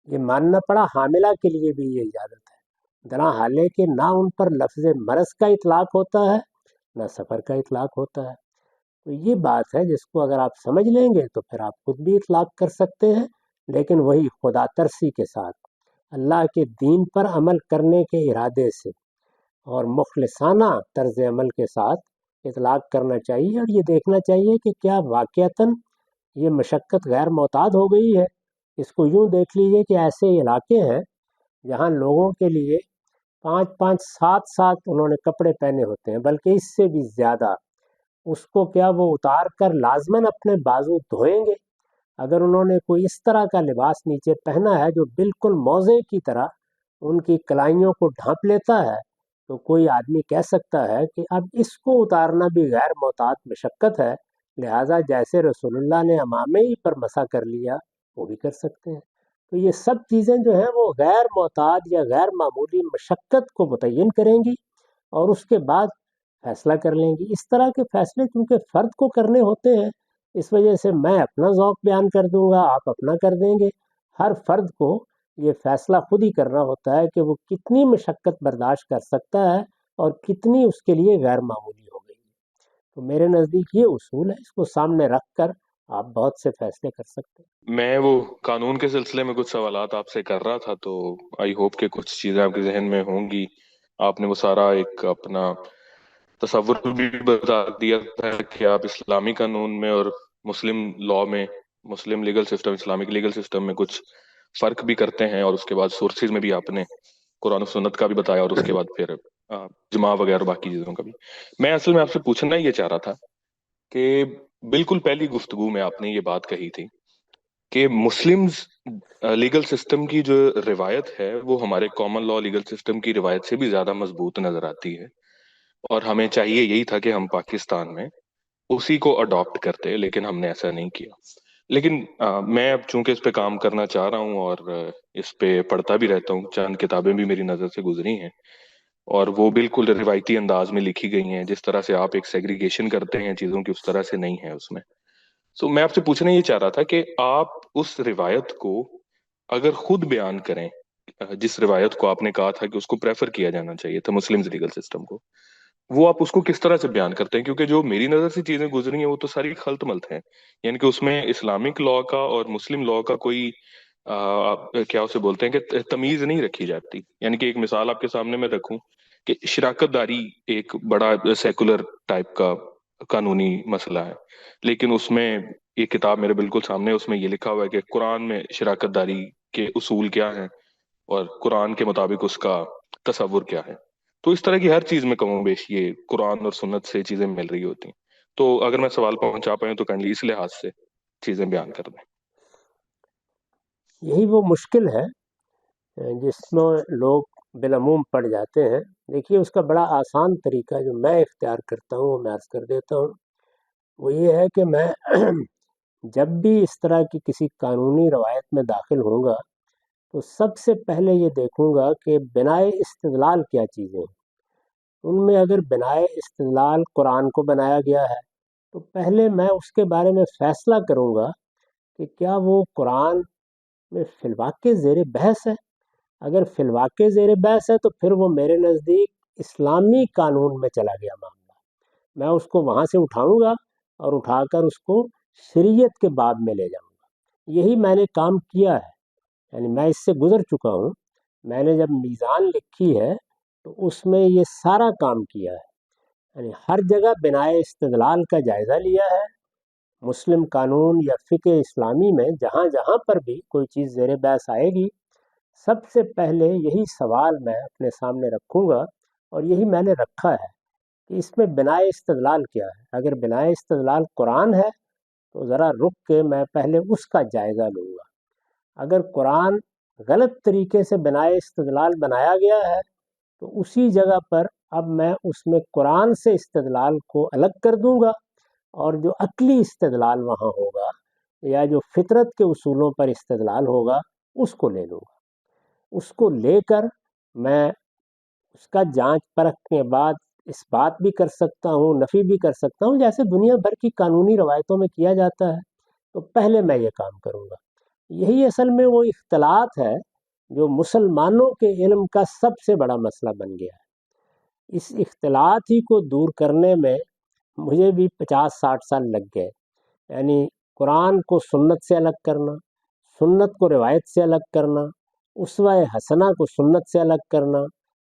یہ ماننا پڑا حاملہ کے لیے بھی یہ اجازت ہے، درا حالے کہ نہ ان پر لفظ مرض کا اطلاق ہوتا ہے نہ سفر کا اطلاق ہوتا ہے. تو یہ بات ہے جس کو اگر آپ سمجھ لیں گے تو پھر آپ خود بھی اطلاق کر سکتے ہیں، لیکن وہی خدا ترسی کے ساتھ اللہ کے دین پر عمل کرنے کے ارادے سے اور مخلصانہ طرز عمل کے ساتھ اطلاق کرنا چاہیے، اور یہ دیکھنا چاہیے کہ کیا واقعتاً یہ مشقت غیر معتاد ہو گئی ہے. اس کو یوں دیکھ لیجیے کہ ایسے علاقے ہیں جہاں لوگوں کے لیے 5-5 7 انہوں نے کپڑے پہنے ہوتے ہیں، بلکہ اس سے بھی زیادہ. اس کو کیا وہ اتار کر لازماً اپنے بازو دھوئیں گے؟ اگر انہوں نے کوئی اس طرح کا لباس نیچے پہنا ہے جو بالکل موزے کی طرح ان کی کلائیوں کو ڈھانپ لیتا ہے تو کوئی آدمی کہہ سکتا ہے کہ اب اس کو اتارنا بھی غیر معتاد مشقت ہے، لہٰذا جیسے رسول اللہ نے امامے ہی پر مسح کر لیا وہ بھی کر سکتے ہیں. تو یہ سب چیزیں جو ہیں وہ غیر معتاد یا غیر معمولی مشقت کو متعین کریں گی اور اس کے بعد فیصلہ کر لیں گی. اس طرح کے فیصلے چونکہ فرد کو کرنے ہوتے ہیں، اس وجہ سے میں اپنا ذوق بیان کر دوں گا، آپ اپنا کر دیں گے. ہر فرد کو یہ فیصلہ خود ہی کرنا ہوتا ہے کہ وہ کتنی مشقت برداشت کر سکتا ہے اور کتنی اس کے لیے غیر معمولی ہو گئی ہے. تو میرے نزدیک یہ اصول ہے، اس کو سامنے رکھ کر آپ بہت سے فیصلے کر سکتے ہیں. میں وہ قانون کے سلسلے میں کچھ سوالات آپ سے کر رہا تھا، تو آئی ہوپ کہ کچھ چیزیں آپ کے ذہن میں ہوں گی. آپ نے وہ سارا ایک اپنا تصور بھی بتا دیا تھا کہ آپ اسلامی قانون میں اور مسلم لا میں، Muslim legal system, Islamic legal system میں کچھ فرق بھی کرتے ہیں، اور اس کے بعد سورسز میں بھی آپ نے قرآن و سنت کا بھی بتایا، اور اس کے بعد پھر جماع وغیرہ باقی چیزوں کا بھی. میں اصل میں آپ سے پوچھنا یہ چاہ رہا تھا کہ بالکل پہلی گفتگو میں آپ نے یہ بات کہی تھی کہ مسلمز لیگل سسٹم کی جو روایت ہے وہ ہمارے کامن لا لیگل سسٹم کی روایت سے بھی زیادہ مضبوط نظر آتی ہے، اور ہمیں چاہیے یہی تھا کہ ہم پاکستان میں اسی کو اڈاپٹ کرتے، لیکن ہم نے ایسا نہیں کیا. لیکن میں اب چونکہ اس پہ کام کرنا چاہ رہا ہوں اور اس پہ پڑھتا بھی رہتا ہوں، چند کتابیں بھی میری نظر سے گزری ہیں اور وہ بالکل روایتی انداز میں لکھی گئی ہیں. جس طرح سے آپ ایک سیگریگیشن کرتے ہیں چیزوں کی، اس طرح سے نہیں ہے اس میں. سو میں آپ سے پوچھنا یہ چاہ رہا تھا کہ آپ اس روایت کو اگر خود بیان کریں، جس روایت کو آپ نے کہا تھا کہ اس کو پریفر کیا جانا چاہیے تھا مسلم لیگل سسٹم کو، وہ آپ اس کو کس طرح سے بیان کرتے ہیں؟ کیونکہ جو میری نظر سے چیزیں گزری ہیں وہ تو ساری خلط ملت ہیں، یعنی کہ اس میں اسلامک لا کا اور مسلم لا کا کوئی کیا اسے بولتے ہیں کہ تمیز نہیں رکھی جاتی. یعنی کہ ایک مثال آپ کے سامنے میں رکھوں کہ شراکت داری ایک بڑا سیکولر ٹائپ کا قانونی مسئلہ ہے، لیکن اس میں ایک کتاب میرے بالکل سامنے، اس میں یہ لکھا ہوا ہے کہ قرآن میں شراکت داری کے اصول کیا ہیں اور قرآن کے مطابق اس کا تصور کیا ہے. تو اس طرح کی ہر چیز میں کم و بیش یہ قرآن اور سنت سے چیزیں مل رہی ہوتی ہیں. تو اگر میں سوال پہنچا پاؤں تو کائنڈلی اس لحاظ سے چیزیں بیان کر دیں. یہی وہ مشکل ہے جس میں لوگ بالعموم پڑ جاتے ہیں. دیکھیے اس کا بڑا آسان طریقہ جو میں اختیار کرتا ہوں وہ میں عرض کر دیتا ہوں. وہ یہ ہے کہ میں جب بھی اس طرح کی کسی قانونی روایت میں داخل ہوں گا تو سب سے پہلے یہ دیکھوں گا کہ بنائے استدلال کیا چیزیں ہیں. ان میں اگر بنائے استدلال قرآن کو بنایا گیا ہے تو پہلے میں اس کے بارے میں فیصلہ کروں گا کہ کیا وہ قرآن میں فی الواقع زیر بحث ہے. اگر فی الواقع زیر بحث ہے تو پھر وہ میرے نزدیک اسلامی قانون میں چلا گیا معاملہ. میں اس کو وہاں سے اٹھاؤں گا اور اٹھا کر اس کو شریعت کے باب میں لے جاؤں گا. یہی میں نے کام کیا ہے، یعنی میں اس سے گزر چکا ہوں. میں نے جب میزان لکھی ہے تو اس میں یہ سارا کام کیا ہے، یعنی ہر جگہ بنائے استدلال کا جائزہ لیا ہے. مسلم قانون یا فقہ اسلامی میں جہاں جہاں پر بھی کوئی چیز زیر بحث آئے گی سب سے پہلے یہی سوال میں اپنے سامنے رکھوں گا، اور یہی میں نے رکھا ہے کہ اس میں بنائے استدلال کیا ہے. اگر بنائے استدلال قرآن ہے تو ذرا رک کے میں پہلے اس کا جائزہ لوں گا. اگر قرآن غلط طریقے سے بنائے استدلال بنایا گیا ہے، تو اسی جگہ پر اب میں اس میں قرآن سے استدلال کو الگ کر دوں گا، اور جو عقلی استدلال وہاں ہوگا یا جو فطرت کے اصولوں پر استدلال ہوگا اس کو لے لوں گا۔ اس کو لے کر میں اس کا جانچ پرکھ کے بعد اس بات بھی کر سکتا ہوں، نفی بھی کر سکتا ہوں، جیسے دنیا بھر کی قانونی روایتوں میں کیا جاتا ہے۔ تو پہلے میں یہ کام کروں گا۔ یہی اصل میں وہ اختلاط ہے جو مسلمانوں کے علم کا سب سے بڑا مسئلہ بن گیا ہے۔ اس اختلاط ہی کو دور کرنے میں مجھے بھی 50-60 سال لگ گئے، یعنی قرآن کو سنت سے الگ کرنا، سنت کو روایت سے الگ کرنا، اسوہ حسنہ کو سنت سے الگ کرنا،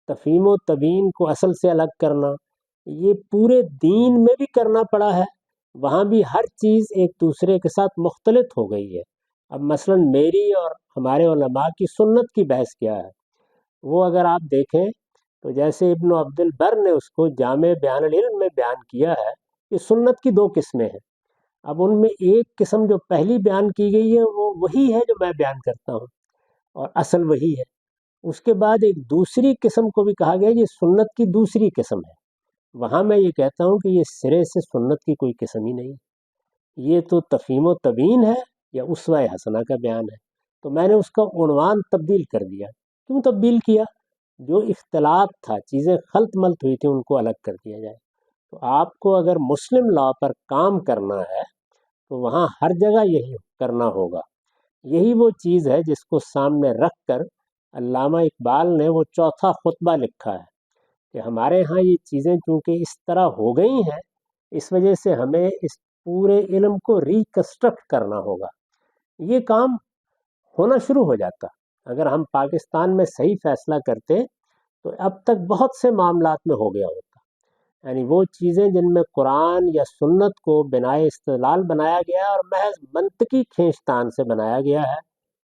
تفہیم و تبیین کو اصل سے الگ کرنا، یہ پورے دین میں بھی کرنا پڑا ہے۔ وہاں بھی ہر چیز ایک دوسرے کے ساتھ مختلط ہو گئی ہے۔ اب مثلا میری اور ہمارے علماء کی سنت کی بحث کیا ہے، وہ اگر آپ دیکھیں تو جیسے ابن عبد البر نے اس کو جامع بیان العلم میں بیان کیا ہے کہ سنت کی 2 قسمیں ہیں۔ اب ان میں ایک قسم جو پہلی بیان کی گئی ہے وہ وہی ہے جو میں بیان کرتا ہوں، اور اصل وہی ہے۔ اس کے بعد ایک دوسری قسم کو بھی کہا گیا، یہ سنت کی دوسری قسم ہے۔ وہاں میں یہ کہتا ہوں کہ یہ سرے سے سنت کی کوئی قسم ہی نہیں، یہ تو تفہیم و تبیین ہے یا اسوہ حسنہ کا بیان ہے۔ تو میں نے اس کا عنوان تبدیل کر دیا۔ کیوں تبدیل کیا؟ جو اختلاط تھا، چیزیں خلط ملط ہوئی تھی، ان کو الگ کر دیا جائے۔ تو آپ کو اگر مسلم لا پر کام کرنا ہے تو وہاں ہر جگہ یہی کرنا ہوگا۔ یہی وہ چیز ہے جس کو سامنے رکھ کر علامہ اقبال نے وہ چوتھا خطبہ لکھا ہے کہ ہمارے ہاں یہ چیزیں چونکہ اس طرح ہو گئی ہیں، اس وجہ سے ہمیں اس پورے علم کو ریکنسٹرکٹ کرنا ہوگا۔ یہ کام ہونا شروع ہو جاتا اگر ہم پاکستان میں صحیح فیصلہ کرتے تو اب تک بہت سے معاملات میں ہو گیا ہوتا۔ یعنی وہ چیزیں جن میں قرآن یا سنت کو بنائے استدلال بنایا گیا اور محض منطقی کھینچتان سے بنایا گیا ہے،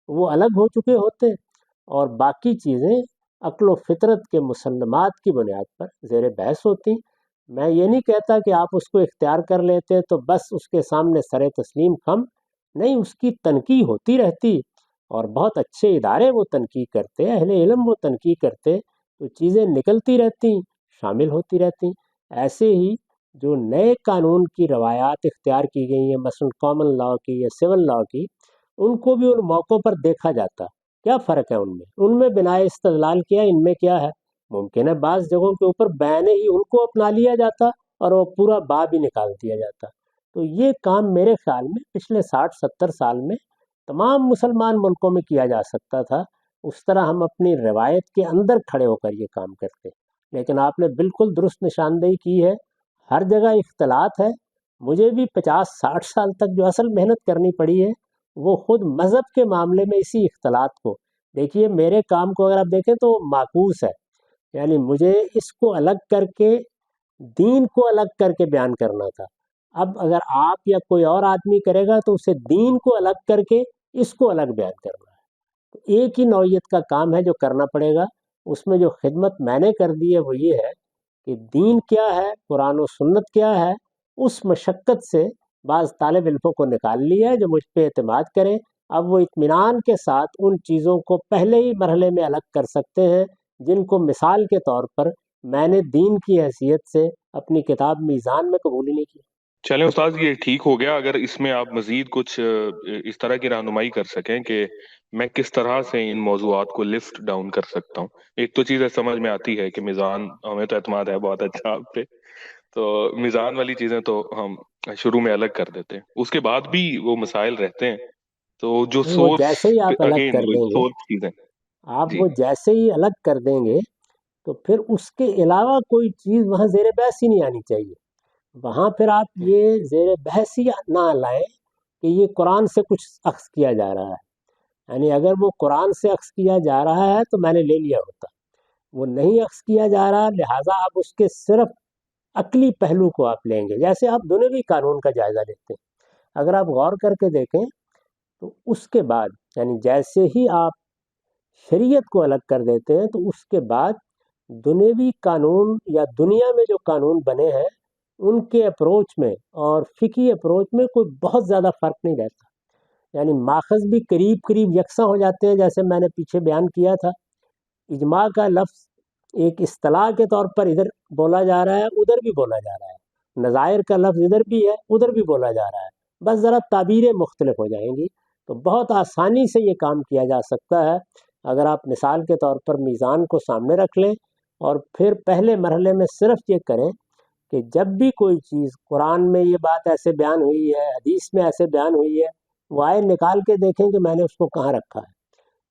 وہ الگ ہو چکے ہوتے، اور باقی چیزیں عقل و فطرت کے مسلمات کی بنیاد پر زیر بحث ہوتی۔ میں یہ نہیں کہتا کہ آپ اس کو اختیار کر لیتے تو بس اس کے سامنے سر تسلیم خم، نہیں، اس کی تنقیح ہوتی رہتی، اور بہت اچھے ادارے وہ تنقیح کرتے، اہل علم وہ تنقیح کرتے، تو چیزیں نکلتی رہتی، شامل ہوتی رہتی۔ ایسے ہی جو نئے قانون کی روایات اختیار کی گئی ہیں، مثلا کامن لاء کی یا سول لاء کی، ان کو بھی ان موقعوں پر دیکھا جاتا کیا فرق ہے ان میں بنائے استدلال کیا، ان میں کیا ہے۔ ممکن ہے بعض جگہوں کے اوپر بیان ہی ان کو اپنا لیا جاتا اور وہ پورا باب ہی نکال دیا جاتا۔ تو یہ کام میرے خیال میں پچھلے 60-70 سال میں تمام مسلمان ملکوں میں کیا جا سکتا تھا، اس طرح ہم اپنی روایت کے اندر کھڑے ہو کر یہ کام کرتے۔ لیکن آپ نے بالکل درست نشاندہی کی ہے، ہر جگہ اختلاط ہے۔ مجھے بھی 50-60 سال تک جو اصل محنت کرنی پڑی ہے وہ خود مذہب کے معاملے میں اسی اختلاط کو دیکھیے۔ میرے کام کو اگر آپ دیکھیں تو معکوس ہے، یعنی مجھے اس کو الگ کر کے دین کو الگ کر کے بیان کرنا تھا۔ اب اگر آپ یا کوئی اور آدمی کرے گا تو اسے دین کو الگ کر کے اس کو الگ بیان کرنا ہے۔ تو ایک ہی نوعیت کا کام ہے جو کرنا پڑے گا۔ اس میں جو خدمت میں نے کر دی ہے وہ یہ ہے کہ دین کیا ہے، قرآن و سنت کیا ہے، اس مشقت سے بعض طالب علموں کو نکال لیا ہے جو مجھ پہ اعتماد کریں۔ اب وہ اطمینان کے ساتھ ان چیزوں کو پہلے ہی مرحلے میں الگ کر سکتے ہیں جن کو مثال کے طور پر میں نے دین کی حیثیت سے اپنی کتاب میزان میں قبول ہی نہیں کی۔ چلیں استاد، یہ ٹھیک ہو گیا۔ اگر اس میں آپ مزید کچھ اس طرح کی رہنمائی کر سکیں کہ میں کس طرح سے ان موضوعات کو لفٹ ڈاؤن کر سکتا ہوں۔ ایک تو چیز سمجھ میں آتی ہے کہ میزان، ہمیں تو اعتماد ہے بہت اچھا آپ پہ، تو میزان والی چیزیں تو ہم شروع میں الگ کر دیتے ہیں، اس کے بعد بھی وہ مسائل رہتے ہیں، تو جو نہیں، وہ سورس، جیسے ہی آپ الگ اگین کر وہ دیں گے، سورس چیزیں۔ آپ جی وہ جیسے ہی الگ کر دیں گے تو پھر اس کے علاوہ کوئی چیز وہاں زیر بحث ہی نہیں آنی چاہیے۔ وہاں پھر آپ یہ زیر بحث ہی نہ لائیں کہ یہ قرآن سے کچھ اخذ کیا جا رہا ہے۔ یعنی اگر وہ قرآن سے اخذ کیا جا رہا ہے تو میں نے لے لیا ہوتا، وہ نہیں اخذ کیا جا رہا، لہٰذا آپ اس کے صرف عقلی پہلو کو آپ لیں گے۔ جیسے آپ دنیوی قانون کا جائزہ لیتے ہیں، اگر آپ غور کر کے دیکھیں تو اس کے بعد، یعنی جیسے ہی آپ شریعت کو الگ کر دیتے ہیں تو اس کے بعد دنیوی قانون یا دنیا میں جو قانون بنے ہیں ان کے اپروچ میں اور فقہی اپروچ میں کوئی بہت زیادہ فرق نہیں رہتا۔ یعنی ماخذ بھی قریب قریب یکساں ہو جاتے ہیں. جیسے میں نے پیچھے بیان کیا تھا، اجماع کا لفظ ایک اصطلاح کے طور پر ادھر بولا جا رہا ہے، ادھر بھی بولا جا رہا ہے. نظائر کا لفظ ادھر بھی ہے، ادھر بھی بولا جا رہا ہے، بس ذرا تعبیریں مختلف ہو جائیں گی. تو بہت آسانی سے یہ کام کیا جا سکتا ہے اگر آپ مثال کے طور پر میزان کو سامنے رکھ لیں اور پھر پہلے مرحلے میں صرف یہ کریں کہ جب بھی کوئی چیز قرآن میں یہ بات ایسے بیان ہوئی ہے، حدیث میں ایسے بیان ہوئی ہے، وہ آئے نکال کے دیکھیں کہ میں نے اس کو کہاں رکھا ہے.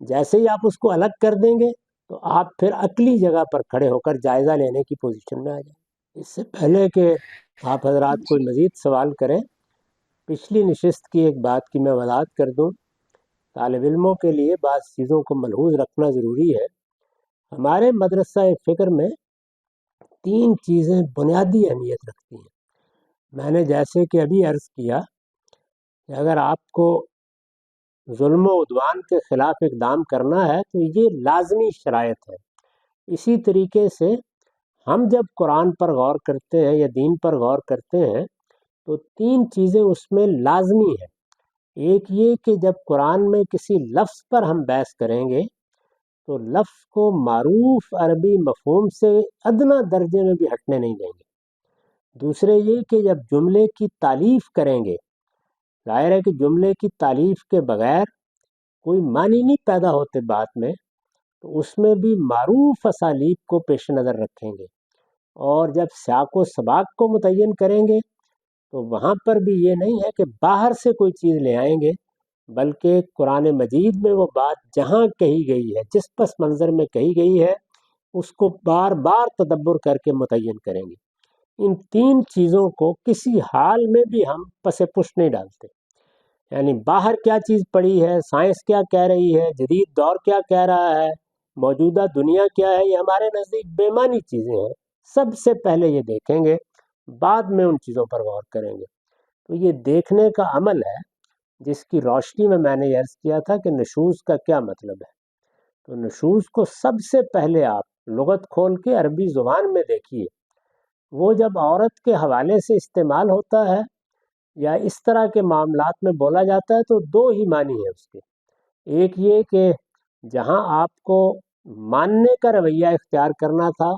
جیسے ہی آپ اس کو الگ کر دیں گے تو آپ پھر عقلی جگہ پر کھڑے ہو کر جائزہ لینے کی پوزیشن میں آ جائیں. اس سے پہلے کہ آپ حضرات کوئی مزید سوال کریں، پچھلی نشست کی ایک بات کی میں وضاحت کر دوں. طالب علموں کے لیے بعض چیزوں کو ملحوظ رکھنا ضروری ہے. ہمارے مدرسہ فکر میں 3 چیزیں بنیادی اہمیت رکھتی ہیں. میں نے جیسے کہ ابھی عرض کیا کہ اگر آپ کو ظلم و عدوان کے خلاف اقدام کرنا ہے تو یہ لازمی شرائط ہے. اسی طریقے سے ہم جب قرآن پر غور کرتے ہیں یا دین پر غور کرتے ہیں تو 3 چیزیں اس میں لازمی ہیں. ایک یہ کہ جب قرآن میں کسی لفظ پر ہم بحث کریں گے تو لفظ کو معروف عربی مفہوم سے ادنیٰ درجے میں بھی ہٹنے نہیں دیں گے. دوسرے یہ کہ جب جملے کی تعلیف کریں گے، ظاہر ہے کہ جملے کی تعلیف کے بغیر کوئی معنی نہیں پیدا ہوتے بات میں، تو اس میں بھی معروف اسالیب کو پیش نظر رکھیں گے. اور جب سیاق و سباق کو متعین کریں گے تو وہاں پر بھی یہ نہیں ہے کہ باہر سے کوئی چیز لے آئیں گے، بلکہ قرآن مجید میں وہ بات جہاں کہی گئی ہے، جس پس منظر میں کہی گئی ہے، اس کو بار بار تدبر کر کے متعین کریں گے. ان 3 چیزوں کو کسی حال میں بھی ہم پس پش نہیں ڈالتے. یعنی باہر کیا چیز پڑی ہے، سائنس کیا کہہ رہی ہے، جدید دور کیا کہہ رہا ہے، موجودہ دنیا کیا ہے، یہ ہمارے نزدیک بے معنی چیزیں ہیں. سب سے پہلے یہ دیکھیں گے، بعد میں ان چیزوں پر غور کریں گے. تو یہ دیکھنے کا عمل ہے جس کی روشنی میں نے یہ عرض کیا تھا کہ نشوز کا کیا مطلب ہے. تو نشوز کو سب سے پہلے آپ لغت کھول کے عربی زبان میں دیکھیے. وہ جب عورت کے حوالے سے استعمال ہوتا ہے یا اس طرح کے معاملات میں بولا جاتا ہے تو 2 ہی معنی ہیں اس کے. ایک یہ کہ جہاں آپ کو ماننے کا رویہ اختیار کرنا تھا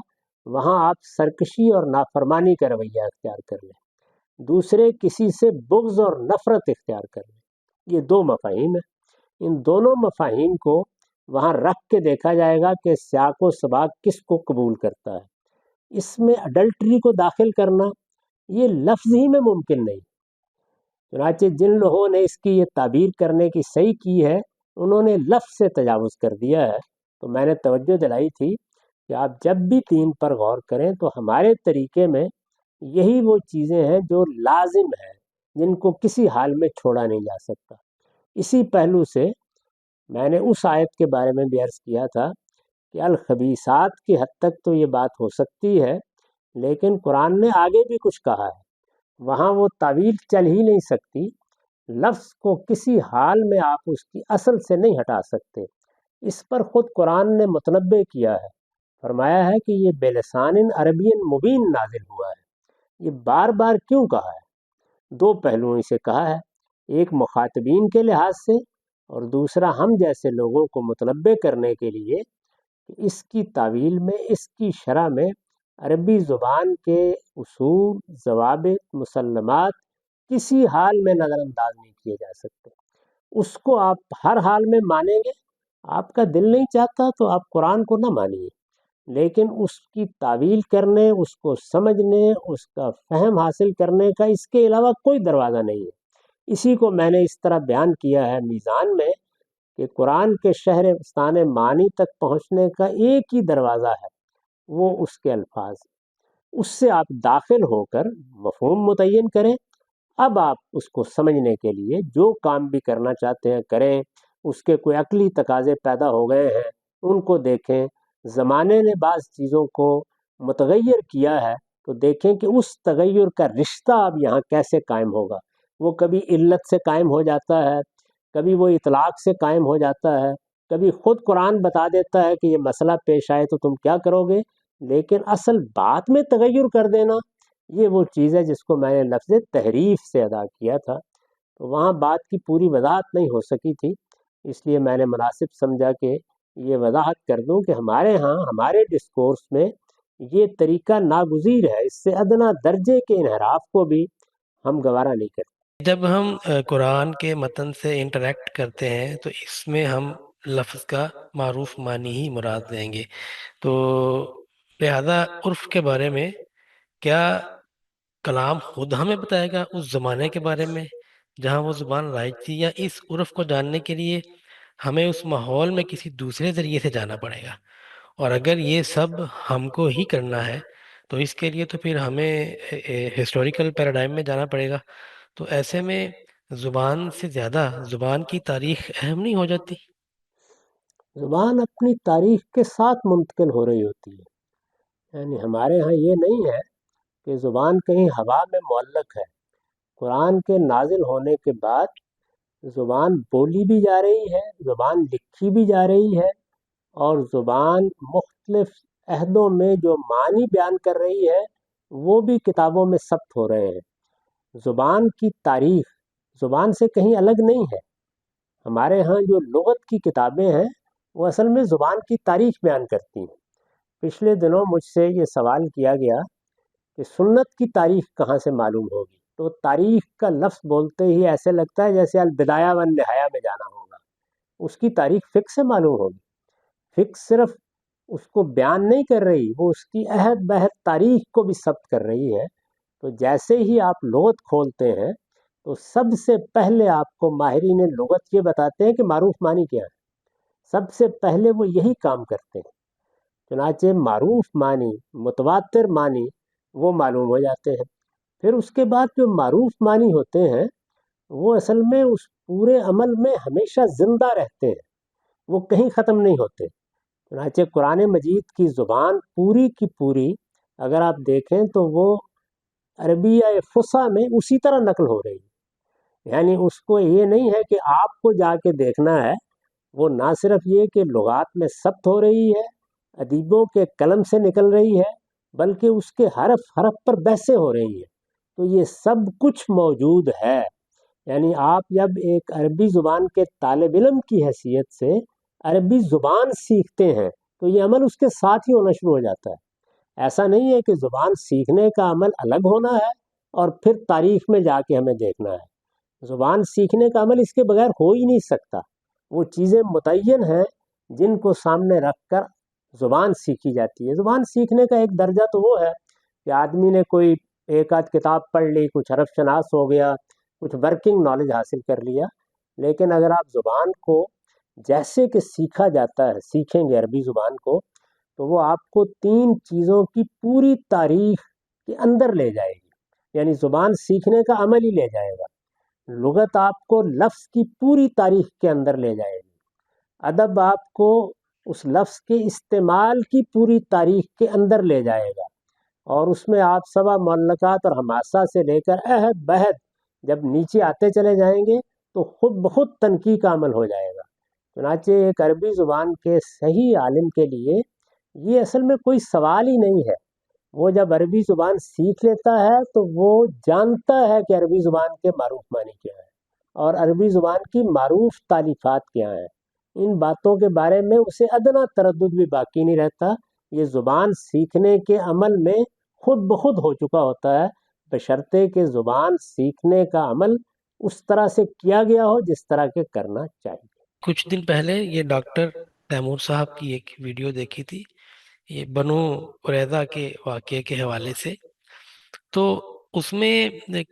وہاں آپ سرکشی اور نافرمانی کا رویہ اختیار کر لیں. دوسرے کسی سے بغض اور نفرت اختیار کر لیں. یہ 2 مفاہیم ہیں. ان دونوں مفاہیم کو وہاں رکھ کے دیکھا جائے گا کہ سیاق و سباق کس کو قبول کرتا ہے. اس میں اڈلٹری کو داخل کرنا یہ لفظ ہی میں ممکن نہیں. چنانچہ جن لوگوں نے اس کی یہ تعبیر کرنے کی صحیح کی ہے انہوں نے لفظ سے تجاوز کر دیا ہے. تو میں نے توجہ دلائی تھی کہ آپ جب بھی دین پر غور کریں تو ہمارے طریقے میں یہی وہ چیزیں ہیں جو لازم ہیں، جن کو کسی حال میں چھوڑا نہیں جا سکتا. اسی پہلو سے میں نے اس آیت کے بارے میں بھی عرض کیا تھا کہ الخبیثات کی حد تک تو یہ بات ہو سکتی ہے، لیکن قرآن نے آگے بھی کچھ کہا ہے، وہاں وہ تعویل چل ہی نہیں سکتی. لفظ کو کسی حال میں آپ اس کی اصل سے نہیں ہٹا سکتے. اس پر خود قرآن نے متنبع کیا ہے، فرمایا ہے کہ یہ بلسان عربی مبین نازل ہوا ہے. یہ بار بار کیوں کہا ہے؟ 2 پہلوؤں سے کہا ہے، ایک مخاطبین کے لحاظ سے اور دوسرا ہم جیسے لوگوں کو متنبع کرنے کے لیے کہ اس کی تعویل میں، اس کی شرح میں عربی زبان کے اصول، ضوابط، مسلمات کسی حال میں نظر انداز نہیں کیے جا سکتے. اس کو آپ ہر حال میں مانیں گے. آپ کا دل نہیں چاہتا تو آپ قرآن کو نہ مانیے، لیکن اس کی تعویل کرنے، اس کو سمجھنے، اس کا فہم حاصل کرنے کا اس کے علاوہ کوئی دروازہ نہیں ہے. اسی کو میں نے اس طرح بیان کیا ہے میزان میں کہ قرآن کے شہرستان معانی تک پہنچنے کا ایک ہی دروازہ ہے، وہ اس کے الفاظ. اس سے آپ داخل ہو کر مفہوم متعین کریں. اب آپ اس کو سمجھنے کے لیے جو کام بھی کرنا چاہتے ہیں کریں. اس کے کوئی عقلی تقاضے پیدا ہو گئے ہیں ان کو دیکھیں. زمانے نے بعض چیزوں کو متغیر کیا ہے تو دیکھیں کہ اس تغیر کا رشتہ اب یہاں کیسے قائم ہوگا. وہ کبھی علت سے قائم ہو جاتا ہے، کبھی وہ اطلاق سے قائم ہو جاتا ہے، کبھی خود قرآن بتا دیتا ہے کہ یہ مسئلہ پیش آئے تو تم کیا کرو گے. لیکن اصل بات میں تغیر کر دینا یہ وہ چیز ہے جس کو میں نے لفظ تحریف سے ادا کیا تھا. تو وہاں بات کی پوری وضاحت نہیں ہو سکی تھی، اس لیے میں نے مناسب سمجھا کہ یہ وضاحت کر دوں کہ ہمارے ہاں ہمارے ڈسکورس میں یہ طریقہ ناگزیر ہے، اس سے ادنا درجے کے انحراف کو بھی ہم گوارا نہیں کرتے۔ جب ہم قرآن کے متن سے انٹریکٹ کرتے ہیں تو اس میں ہم لفظ کا معروف معنی ہی مراد لیں گے، تو لہذا عرف کے بارے میں کیا کلام خود ہمیں بتائے گا اس زمانے کے بارے میں جہاں وہ زبان رائج تھی، یا اس عرف کو جاننے کے لیے ہمیں اس ماحول میں کسی دوسرے ذریعے سے جانا پڑے گا؟ اور اگر یہ سب ہم کو ہی کرنا ہے تو اس کے لیے تو پھر ہمیں ہسٹوریکل پیراڈائم میں جانا پڑے گا، تو ایسے میں زبان سے زیادہ زبان کی تاریخ اہم نہیں ہو جاتی؟ زبان اپنی تاریخ کے ساتھ منتقل ہو رہی ہوتی ہے، یعنی ہمارے ہاں یہ نہیں ہے کہ زبان کہیں ہوا میں معلق ہے۔ قرآن کے نازل ہونے کے بعد زبان بولی بھی جا رہی ہے، زبان لکھی بھی جا رہی ہے، اور زبان مختلف عہدوں میں جو معنی بیان کر رہی ہے وہ بھی کتابوں میں ثبت ہو رہے ہیں۔ زبان کی تاریخ زبان سے کہیں الگ نہیں ہے۔ ہمارے ہاں جو لغت کی کتابیں ہیں وہ اصل میں زبان کی تاریخ بیان کرتی ہیں۔ پچھلے دنوں مجھ سے یہ سوال کیا گیا کہ سنت کی تاریخ کہاں سے معلوم ہوگی، تو تاریخ کا لفظ بولتے ہی ایسے لگتا ہے جیسے البدایہ و النہایہ میں جانا ہوگا۔ اس کی تاریخ فقہ سے معلوم ہوگی۔ فقہ صرف اس کو بیان نہیں کر رہی، وہ اس کی عہد بہد تاریخ کو بھی ثبت کر رہی ہے۔ تو جیسے ہی آپ لغت کھولتے ہیں تو سب سے پہلے آپ کو ماہرین لغت یہ بتاتے ہیں کہ معروف معنی کیا ہے، سب سے پہلے وہ یہی کام کرتے ہیں۔ چنانچہ معروف معنی، متواتر معنی وہ معلوم ہو جاتے ہیں۔ پھر اس کے بعد جو معروف معنی ہوتے ہیں وہ اصل میں اس پورے عمل میں ہمیشہ زندہ رہتے ہیں، وہ کہیں ختم نہیں ہوتے۔ چنانچہ قرآن مجید کی زبان پوری کی پوری اگر آپ دیکھیں تو وہ عربیہ فصحیٰ میں اسی طرح نقل ہو رہی ہے، یعنی اس کو یہ نہیں ہے کہ آپ کو جا کے دیکھنا ہے، وہ نہ صرف یہ کہ لغات میں ثبت ہو رہی ہے، ادیبوں کے قلم سے نکل رہی ہے، بلکہ اس کے حرف حرف پر بحثیں ہو رہی ہیں۔ تو یہ سب کچھ موجود ہے، یعنی آپ جب ایک عربی زبان کے طالب علم کی حیثیت سے عربی زبان سیکھتے ہیں تو یہ عمل اس کے ساتھ ہی ہونا شروع ہو جاتا ہے۔ ایسا نہیں ہے کہ زبان سیکھنے کا عمل الگ ہونا ہے اور پھر تاریخ میں جا کے ہمیں دیکھنا ہے۔ زبان سیکھنے کا عمل اس کے بغیر ہو ہی نہیں سکتا۔ وہ چیزیں متعین ہیں جن کو سامنے رکھ کر زبان سیکھی جاتی ہے۔ زبان سیکھنے کا ایک درجہ تو وہ ہے کہ آدمی نے کوئی ایک آدھ کتاب پڑھ لی، کچھ حرف شناس ہو گیا، کچھ ورکنگ نالج حاصل کر لیا، لیکن اگر آپ زبان کو جیسے کہ سیکھا جاتا ہے سیکھیں گے عربی زبان کو، تو وہ آپ کو 3 چیزوں کی پوری تاریخ کے اندر لے جائے گی، یعنی زبان سیکھنے کا عمل ہی لے جائے گا۔ لغت آپ کو لفظ کی پوری تاریخ کے اندر لے جائے گی، ادب آپ کو اس لفظ کے استعمال کی پوری تاریخ کے اندر لے جائے گا، اور اس میں آپ سبا معلقات اور حماسہ سے لے کر عہد بہد جب نیچے آتے چلے جائیں گے تو خود بخود تنقیح کا عمل ہو جائے گا۔ چنانچہ ایک عربی زبان کے صحیح عالم کے لیے یہ اصل میں کوئی سوال ہی نہیں ہے۔ وہ جب عربی زبان سیکھ لیتا ہے تو وہ جانتا ہے کہ عربی زبان کے معروف معنی کیا ہے اور عربی زبان کی معروف تالیفات کیا ہیں۔ ان باتوں کے بارے میں اسے ادنا تردد بھی باقی نہیں رہتا۔ یہ زبان سیکھنے کے عمل میں خود بخود ہو چکا ہوتا ہے، بشرطے کہ زبان سیکھنے کا عمل اس طرح سے کیا گیا ہو جس طرح کے کرنا چاہیے۔ کچھ دن پہلے یہ ڈاکٹر تیمور صاحب کی ایک ویڈیو دیکھی تھی، یہ بنو قریظہ کے واقعے کے حوالے سے، تو اس میں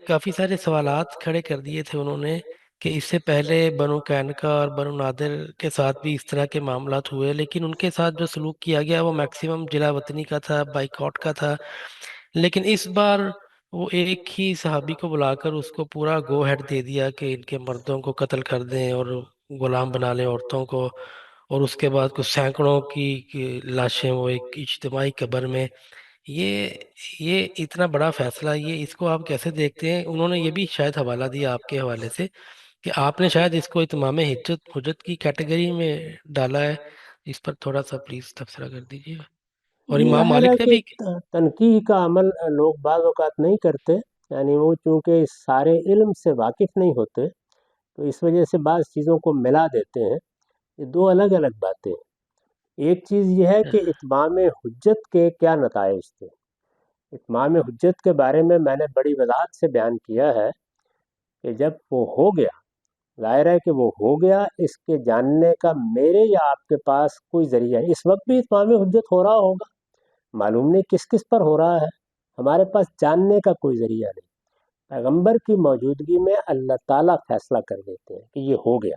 کافی سارے سوالات کھڑے کر دیے تھے انہوں نے کہ اس سے پہلے بنو قینقاع اور بنو نادر کے ساتھ بھی اس طرح کے معاملات ہوئے، لیکن ان کے ساتھ جو سلوک کیا گیا وہ میکسیمم جلا وطنی کا تھا، بائیکاٹ کا تھا، لیکن اس بار وہ ایک ہی صحابی کو بلا کر اس کو پورا گو ہیڈ دے دیا کہ ان کے مردوں کو قتل کر دیں اور غلام بنا لیں عورتوں کو، اور اس کے بعد کچھ سینکڑوں کی لاشیں وہ ایک اجتماعی قبر میں۔ یہ یہ اتنا بڑا فیصلہ، یہ اس کو آپ کیسے دیکھتے ہیں؟ انہوں نے یہ بھی شاید حوالہ دیا آپ کے حوالے سے کہ آپ نے شاید اس کو اتمام حجت کی کیٹیگری میں ڈالا ہے، اس پر تھوڑا سا پلیز تبصرہ کر دیجیے۔ اور یہ امام ظاہر ہے مالک نے کہ بھی تنقیح کا عمل لوگ بعض اوقات نہیں کرتے، یعنی وہ چونکہ اس سارے علم سے واقف نہیں ہوتے تو اس وجہ سے بعض چیزوں کو ملا دیتے ہیں. یہ دو الگ الگ باتیں ہیں. ایک چیز یہ ہے کہ اتمام حجت کے کیا نتائج تھے. اتمام حجت کے بارے میں نے بڑی وضاحت سے بیان کیا ہے کہ جب وہ ہو گیا، ظاہر ہے کہ وہ ہو گیا، اس کے جاننے کا میرے یا آپ کے پاس کوئی ذریعہ نہیں. اس وقت بھی اتمام حجت ہو رہا ہوگا، معلوم نہیں کس کس پر ہو رہا ہے، ہمارے پاس جاننے کا کوئی ذریعہ نہیں. پیغمبر کی موجودگی میں اللہ تعالیٰ فیصلہ کر دیتے ہیں کہ یہ ہو گیا.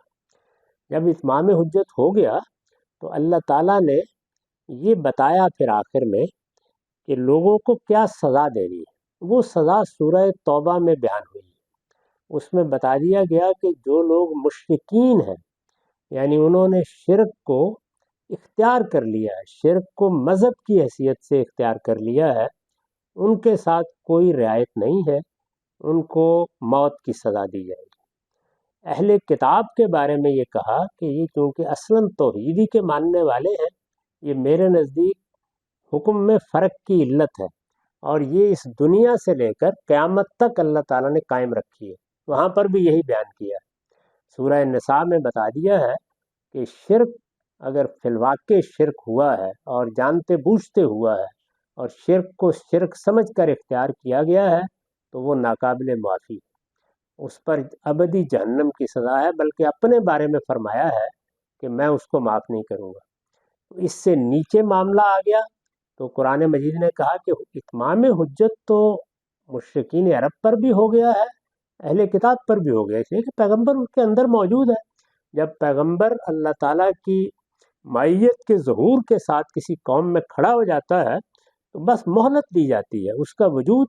جب اتمام حجت ہو گیا تو اللہ تعالیٰ نے یہ بتایا پھر آخر میں کہ لوگوں کو کیا سزا دینی ہے. وہ سزا سورہ توبہ میں بیان ہوئی. اس میں بتا دیا گیا کہ جو لوگ مشرکین ہیں، یعنی انہوں نے شرک کو اختیار کر لیا ہے، شرک کو مذہب کی حیثیت سے اختیار کر لیا ہے، ان کے ساتھ کوئی رعایت نہیں ہے، ان کو موت کی سزا دی جائے گی. اہل کتاب کے بارے میں یہ کہا کہ یہ چونکہ اصلاً توحیدی کے ماننے والے ہیں، یہ میرے نزدیک حکم میں فرق کی علت ہے، اور یہ اس دنیا سے لے کر قیامت تک اللہ تعالیٰ نے قائم رکھی ہے. وہاں پر بھی یہی بیان کیا ہے. سورہ نساء میں بتا دیا ہے کہ شرک اگر فی الواقع شرک ہوا ہے اور جانتے بوجھتے ہوا ہے اور شرک کو شرک سمجھ کر اختیار کیا گیا ہے تو وہ ناقابل معافی ہے. اس پر ابدی جہنم کی سزا ہے، بلکہ اپنے بارے میں فرمایا ہے کہ میں اس کو معاف نہیں کروں گا. اس سے نیچے معاملہ آ گیا تو قرآن مجید نے کہا کہ اتمام حجت تو مشرکین عرب پر بھی ہو گیا ہے، اہل کتاب پر بھی ہو گیا، اس لیے کہ پیغمبر ان کے اندر موجود ہے. جب پیغمبر اللہ تعالیٰ کی معیت کے ظہور کے ساتھ کسی قوم میں کھڑا ہو جاتا ہے تو بس مہلت دی جاتی ہے، اس کا وجود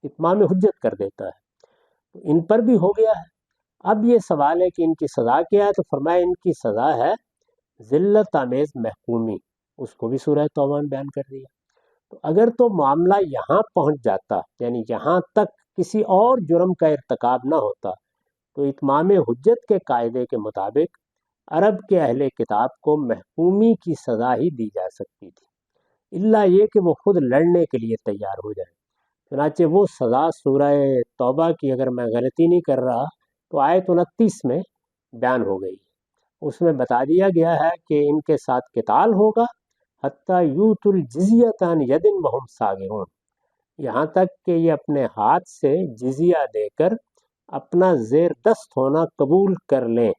اتمام حجت کر دیتا ہے. تو ان پر بھی ہو گیا ہے. اب یہ سوال ہے کہ ان کی سزا کیا ہے، تو فرمایا ان کی سزا ہے ذلت آمیز محکومی. اس کو بھی سورہ توبہ میں بیان کر دیا. تو اگر تو معاملہ یہاں پہنچ جاتا، یعنی یہاں تک کسی اور جرم کا ارتکاب نہ ہوتا، تو اتمام حجت کے قاعدے کے مطابق عرب کے اہل کتاب کو محکومی کی سزا ہی دی جا سکتی تھی، الا یہ کہ وہ خود لڑنے کے لیے تیار ہو جائیں. چنانچہ وہ سزا سورہ توبہ کی، اگر میں غلطی نہیں کر رہا تو آیت 29 میں بیان ہو گئی. اس میں بتا دیا گیا ہے کہ ان کے ساتھ قتال ہوگا حتیٰ یوت الجزیۃ عن ید وہم صاغرون، یہاں تک کہ یہ اپنے ہاتھ سے جزیہ دے کر اپنا زیر دست ہونا قبول کر لیں،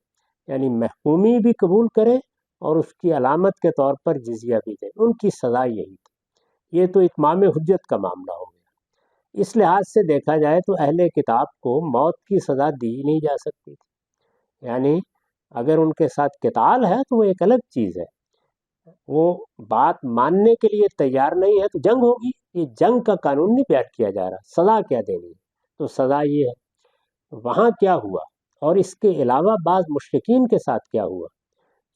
یعنی محکومی بھی قبول کریں اور اس کی علامت کے طور پر جزیہ بھی دیں. ان کی سزا یہی تھی. یہ تو اتمام حجت کا معاملہ ہو گیا. اس لحاظ سے دیکھا جائے تو اہل کتاب کو موت کی سزا دی نہیں جا سکتی تھی. یعنی اگر ان کے ساتھ قتال ہے تو وہ ایک الگ چیز ہے، وہ بات ماننے کے لیے تیار نہیں ہے تو جنگ ہوگی. یہ جنگ کا قانون نہیں بیان کیا جا رہا، سزا کیا دینی ہے. تو سزا یہ ہے. وہاں کیا ہوا اور اس کے علاوہ بعض مشرکین کے ساتھ کیا ہوا.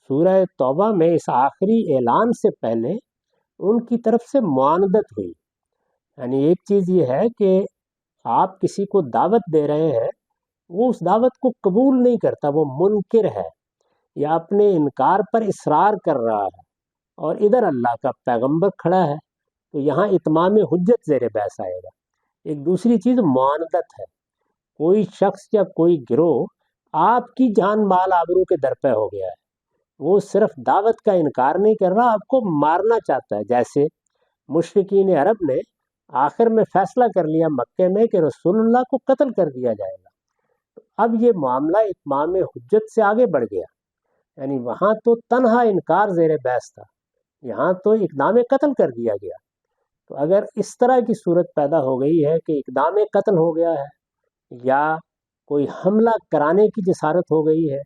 سورہ توبہ میں اس آخری اعلان سے پہلے ان کی طرف سے معاندت ہوئی. یعنی ایک چیز یہ ہے کہ آپ کسی کو دعوت دے رہے ہیں، وہ اس دعوت کو قبول نہیں کرتا، وہ منکر ہے یا اپنے انکار پر اصرار کر رہا ہے، اور ادھر اللہ کا پیغمبر کھڑا ہے، تو یہاں اتمام حجت زیر بحث آئے گا. ایک دوسری چیز معاندت ہے. کوئی شخص یا کوئی گروہ آپ کی جان مال آبرو کے درپے ہو گیا ہے، وہ صرف دعوت کا انکار نہیں کر رہا، آپ کو مارنا چاہتا ہے. جیسے مشرکین عرب نے آخر میں فیصلہ کر لیا مکے میں کہ رسول اللہ کو قتل کر دیا جائے گا. تو اب یہ معاملہ اتمام حجت سے آگے بڑھ گیا. یعنی وہاں تو تنہا انکار زیر بحث تھا، یہاں تو اقدام قتل کر دیا گیا. تو اگر اس طرح کی صورت پیدا ہو گئی ہے کہ اقدام قتل ہو گیا ہے، یا کوئی حملہ کرانے کی جسارت ہو گئی ہے،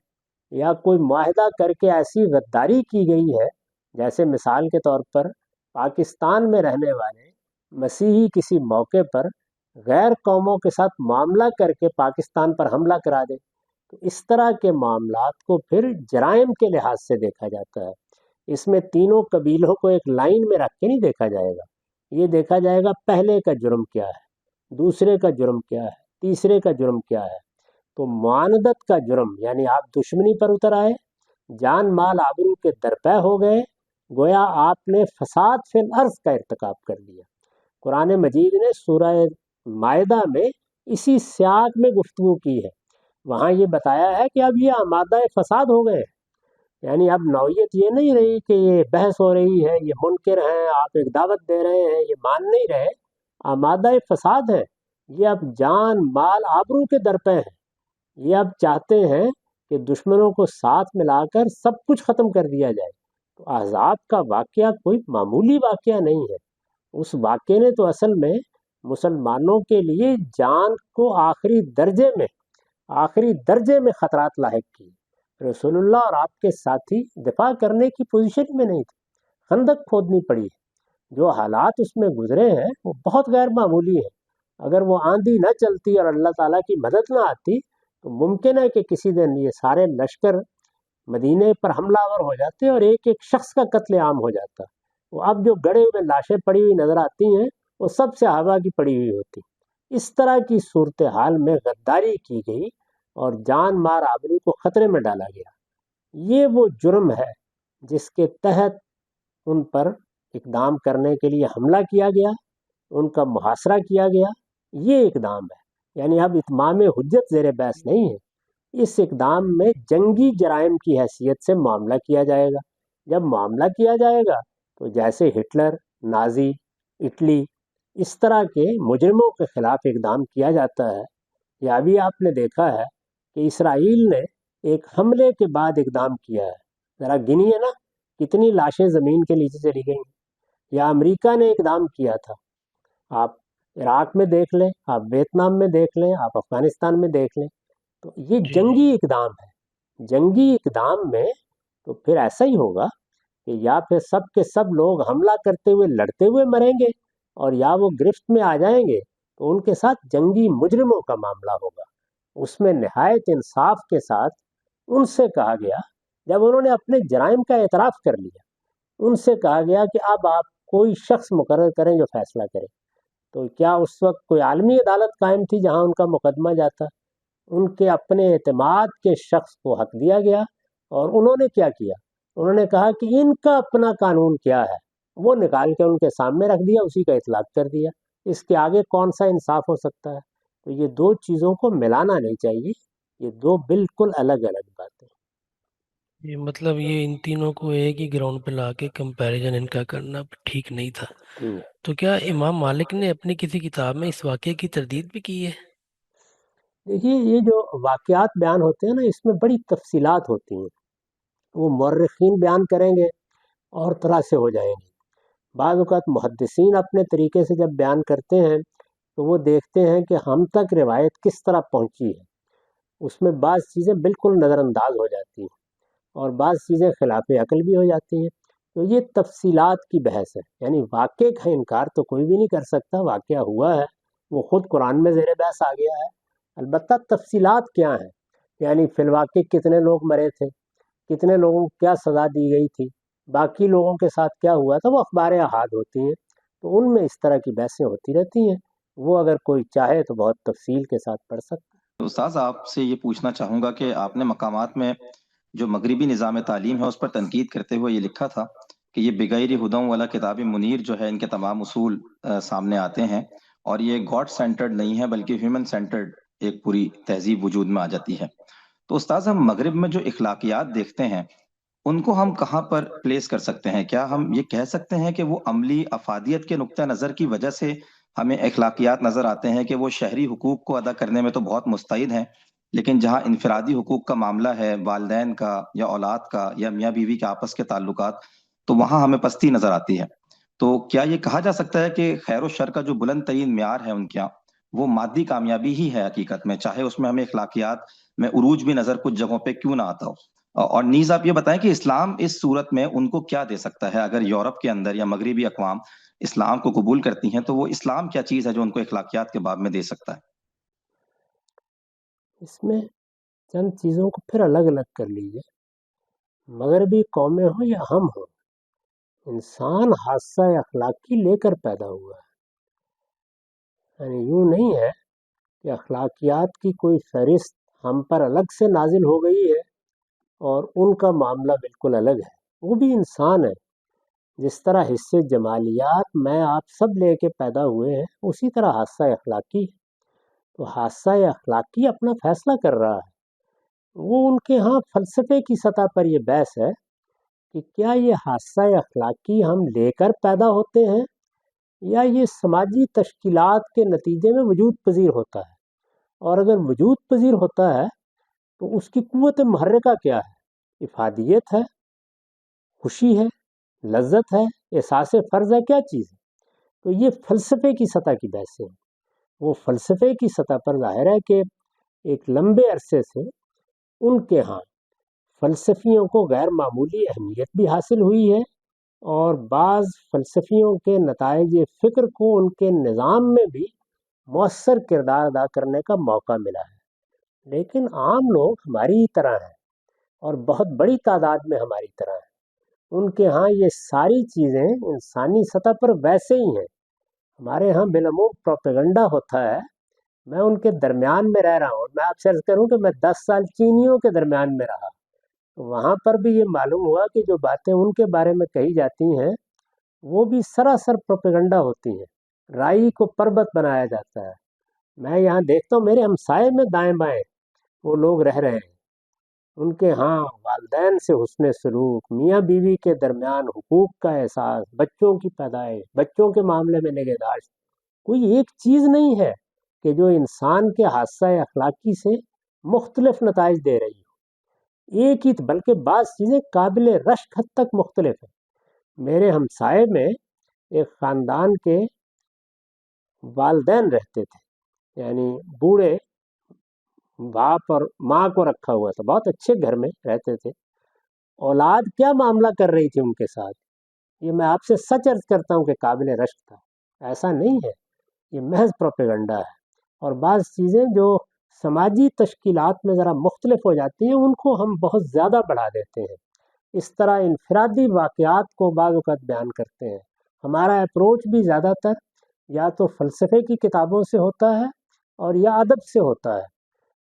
یا کوئی معاہدہ کر کے ایسی غداری کی گئی ہے، جیسے مثال کے طور پر پاکستان میں رہنے والے مسیحی کسی موقع پر غیر قوموں کے ساتھ معاملہ کر کے پاکستان پر حملہ کرا دے، تو اس طرح کے معاملات کو پھر جرائم کے لحاظ سے دیکھا جاتا ہے. اس میں تینوں قبیلوں کو ایک لائن میں رکھ کے نہیں دیکھا جائے گا. یہ دیکھا جائے گا پہلے کا جرم کیا ہے، دوسرے کا جرم کیا ہے، تیسرے کا جرم کیا ہے. تو معاندت کا جرم، یعنی آپ دشمنی پر اتر آئے، جان مال آبرو کے درپے ہو گئے، گویا آپ نے فساد فی الارض کا ارتکاب کر لیا. قرآن مجید نے سورہ مائدہ میں اسی سیاق میں گفتگو کی ہے۔ وہاں یہ بتایا ہے کہ اب یہ آمادہ فساد ہو گئے ہیں، یعنی اب نوعیت یہ نہیں رہی کہ یہ بحث ہو رہی ہے، یہ منکر ہیں، آپ ایک دعوت دے رہے ہیں، یہ مان نہیں رہے، آمادہ فساد ہے۔ یہ اب جان مال آبرو کے درپے ہیں، یہ اب چاہتے ہیں کہ دشمنوں کو ساتھ ملا کر سب کچھ ختم کر دیا جائے۔ تو احزاب کا واقعہ کوئی معمولی واقعہ نہیں ہے، اس واقعے نے تو اصل میں مسلمانوں کے لیے جان کو آخری درجے میں خطرات لاحق کی۔ رسول اللہ اور آپ کے ساتھی دفاع کرنے کی پوزیشن میں نہیں تھے، خندق کھودنی پڑی ہے۔ جو حالات اس میں گزرے ہیں وہ بہت غیر معمولی ہیں۔ اگر وہ آندھی نہ چلتی اور اللہ تعالیٰ کی مدد نہ آتی تو ممکن ہے کہ کسی دن یہ سارے لشکر مدینے پر حملہ آور ہو جاتے اور ایک ایک شخص کا قتل عام ہو جاتا۔ وہ اب جو گڑے ہوئے لاشیں پڑی ہوئی نظر آتی ہیں وہ سب صحابہ کی پڑی ہوئی ہوتی۔ اس طرح کی صورتحال میں غداری کی گئی اور جان مار آبرو کو خطرے میں ڈالا گیا۔ یہ وہ جرم ہے جس کے تحت ان پر اقدام کرنے کے لیے حملہ کیا گیا، ان کا محاصرہ کیا گیا۔ یہ اقدام ہے، یعنی اب اتمام حجت زیر بحث نہیں ہے۔ اس اقدام میں جنگی جرائم کی حیثیت سے معاملہ کیا جائے گا۔ جب معاملہ کیا جائے گا تو جیسے ہٹلر، نازی، اٹلی، اس طرح کے مجرموں کے خلاف اقدام کیا جاتا ہے، یا ابھی آپ نے دیکھا ہے کہ اسرائیل نے ایک حملے کے بعد اقدام کیا ہے، ذرا گنیے نا کتنی لاشیں زمین کے نیچے چلی گئیں۔ یا امریکہ نے اقدام کیا تھا، آپ عراق میں دیکھ لیں، آپ ویتنام میں دیکھ لیں، آپ افغانستان میں دیکھ لیں۔ تو یہ جنگی اقدام ہے۔ جنگی اقدام میں تو پھر ایسا ہی ہوگا کہ یا پھر سب کے سب لوگ حملہ کرتے ہوئے لڑتے ہوئے مریں گے، اور یا وہ گرفت میں آ جائیں گے تو ان کے ساتھ جنگی مجرموں کا معاملہ ہوگا۔ اس میں نہایت انصاف کے ساتھ ان سے کہا گیا، جب انہوں نے اپنے جرائم کا اعتراف کر لیا، ان سے کہا گیا کہ اب آپ کوئی شخص مقرر کریں جو فیصلہ کرے۔ تو کیا اس وقت کوئی عالمی عدالت قائم تھی جہاں ان کا مقدمہ جاتا؟ ان کے اپنے اعتماد کے شخص کو حق دیا گیا، اور انہوں نے کیا کیا؟ انہوں نے کہا کہ ان کا اپنا قانون کیا ہے، وہ نکال کے ان کے سامنے رکھ دیا، اسی کا اطلاق کر دیا۔ اس کے آگے کون سا انصاف ہو سکتا ہے؟ تو یہ دو چیزوں کو ملانا نہیں چاہیے، یہ دو بالکل الگ الگ باتیں۔ یہ مطلب یہ ان تینوں کو ایک ہی گراؤنڈ پہ لا کے کمپیریزن ان کا کرنا ٹھیک نہیں تھا۔ تو کیا امام مالک نے اپنی کسی کتاب میں اس واقعے کی تردید بھی کی ہے؟ دیکھیے، یہ جو واقعات بیان ہوتے ہیں نا، اس میں بڑی تفصیلات ہوتی ہیں، وہ مورخین بیان کریں گے اور طرح سے ہو جائیں گے۔ بعض اوقات محدثین اپنے طریقے سے جب بیان کرتے ہیں تو وہ دیکھتے ہیں کہ ہم تک روایت کس طرح پہنچی ہے، اس میں بعض چیزیں بالکل نظر انداز ہو جاتی ہیں اور بعض چیزیں خلاف عقل بھی ہو جاتی ہیں۔ تو یہ تفصیلات کی بحث ہے، یعنی واقعے کا انکار تو کوئی بھی نہیں کر سکتا، واقعہ ہوا ہے، وہ خود قرآن میں زیر بحث آ گیا ہے۔ البتہ تفصیلات کیا ہیں، یعنی فی الواقع کتنے لوگ مرے تھے، کتنے لوگوں کو کیا سزا دی گئی تھی، باقی لوگوں کے ساتھ کیا ہوا تھا، وہ اخبار احاد ہوتی ہیں، تو ان میں اس طرح کی بحثیں ہوتی رہتی ہیں۔ وہ اگر کوئی چاہے تو بہت تفصیل کے ساتھ پڑھ سکتا ہے۔ استاذ، آپ سے یہ پوچھنا چاہوں گا کہ آپ نے مقامات میں جو مغربی نظام تعلیم ہے اس پر تنقید کرتے ہوئے یہ لکھا تھا کہ یہ بغیر ہدوں والا کتاب منیر جو ہے، ان کے تمام اصول سامنے آتے ہیں، اور یہ گاڈ سینٹرڈ نہیں ہے بلکہ ہیومن سینٹرڈ ایک پوری تہذیب وجود میں آ جاتی ہے۔ تو استاذ، ہم مغرب میں جو اخلاقیات دیکھتے ہیں ان کو ہم کہاں پر پلیس کر سکتے ہیں؟ کیا ہم یہ کہہ سکتے ہیں کہ وہ عملی افادیت کے نقطہ نظر کی وجہ سے ہمیں اخلاقیات نظر آتے ہیں کہ وہ شہری حقوق کو ادا کرنے میں تو بہت مستعد ہیں، لیکن جہاں انفرادی حقوق کا معاملہ ہے، والدین کا یا اولاد کا یا میاں بیوی کے آپس کے تعلقات، تو وہاں ہمیں پستی نظر آتی ہے؟ تو کیا یہ کہا جا سکتا ہے کہ خیر و شر کا جو بلند ترین معیار ہے ان کے یہاں، وہ مادی کامیابی ہی ہے حقیقت میں، چاہے اس میں ہمیں اخلاقیات میں عروج بھی نظر کچھ جگہوں پہ کیوں نہ آتا ہو؟ اور نیز آپ یہ بتائیں کہ اسلام اس صورت میں ان کو کیا دے سکتا ہے؟ اگر یورپ کے اندر یا مغربی اقوام اسلام کو قبول کرتی ہیں تو وہ اسلام کیا چیز ہے جو ان کو اخلاقیات کے باب میں دے سکتا ہے؟ اس میں چند چیزوں کو پھر الگ الگ کر لیجئے۔ مغربی قومیں ہوں یا ہم ہوں، انسان حادثہ اخلاقی لے کر پیدا ہوا ہے، یعنی یوں نہیں ہے کہ اخلاقیات کی کوئی فہرست ہم پر الگ سے نازل ہو گئی ہے اور ان کا معاملہ بالکل الگ ہے۔ وہ بھی انسان ہے، جس طرح حصے جمالیات میں آپ سب لے کے پیدا ہوئے ہیں، اسی طرح حادثہ اخلاقی ہے۔ تو حادثہ اخلاقی اپنا فیصلہ کر رہا ہے. وہ ان کے ہاں فلسفے کی سطح پر یہ بحث ہے کہ کیا یہ حادثہ اخلاقی ہم لے کر پیدا ہوتے ہیں یا یہ سماجی تشکیلات کے نتیجے میں وجود پذیر ہوتا ہے. اور اگر وجود پذیر ہوتا ہے تو اس کی قوت محرکہ کیا ہے؟ افادیت ہے، خوشی ہے، لذت ہے، احساس فرض ہے، کیا چیز ہے؟ تو یہ فلسفے کی سطح کی بحثیں ہیں. وہ فلسفے کی سطح پر ظاہر ہے کہ ایک لمبے عرصے سے ان کے ہاں فلسفیوں کو غیر معمولی اہمیت بھی حاصل ہوئی ہے اور بعض فلسفیوں کے نتائج فکر کو ان کے نظام میں بھی مؤثر کردار ادا کرنے کا موقع ملا ہے. لیکن عام لوگ ہماری طرح ہیں اور بہت بڑی تعداد میں ہماری طرح ہیں. ان کے ہاں یہ ساری چیزیں انسانی سطح پر ویسے ہی ہیں. ہمارے ہاں بالعموم پروپیگنڈا ہوتا ہے. میں ان کے درمیان میں رہ رہا ہوں اور میں آپ سے عرض کروں کہ میں 10 سال چینیوں کے درمیان میں رہا. وہاں پر بھی یہ معلوم ہوا کہ جو باتیں ان کے بارے میں کہی جاتی ہیں وہ بھی سراسر پروپیگنڈا ہوتی ہیں. رائی کو پربت بنایا جاتا ہے. میں یہاں دیکھتا ہوں میرے ہمسائے میں دائیں بائیں وہ لوگ رہ رہے ہیں. ان کے ہاں والدین سے حسن سلوک، میاں بیوی کے درمیان حقوق کا احساس، بچوں کی پیدائش، بچوں کے معاملے میں نگہداشت، کوئی ایک چیز نہیں ہے کہ جو انسان کے حادثہ اخلاقی سے مختلف نتائج دے رہی ہو. ایک ہی بلکہ بعض چیزیں قابل رشک حد تک مختلف ہیں. میرے ہمسائے میں ایک خاندان کے والدین رہتے تھے، یعنی بوڑھے باپ اور ماں کو رکھا ہوا تھا، بہت اچھے گھر میں رہتے تھے. اولاد کیا معاملہ کر رہی تھی ان کے ساتھ، یہ میں آپ سے سچ عرض کرتا ہوں کہ قابل رشک تھا. ایسا نہیں ہے، یہ محض پروپیگنڈا ہے. اور بعض چیزیں جو سماجی تشکیلات میں ذرا مختلف ہو جاتی ہیں ان کو ہم بہت زیادہ بڑھا دیتے ہیں. اس طرح انفرادی واقعات کو بعض اوقات بیان کرتے ہیں. ہمارا اپروچ بھی زیادہ تر یا تو فلسفے کی کتابوں سے ہوتا ہے اور یا ادب سے ہوتا ہے،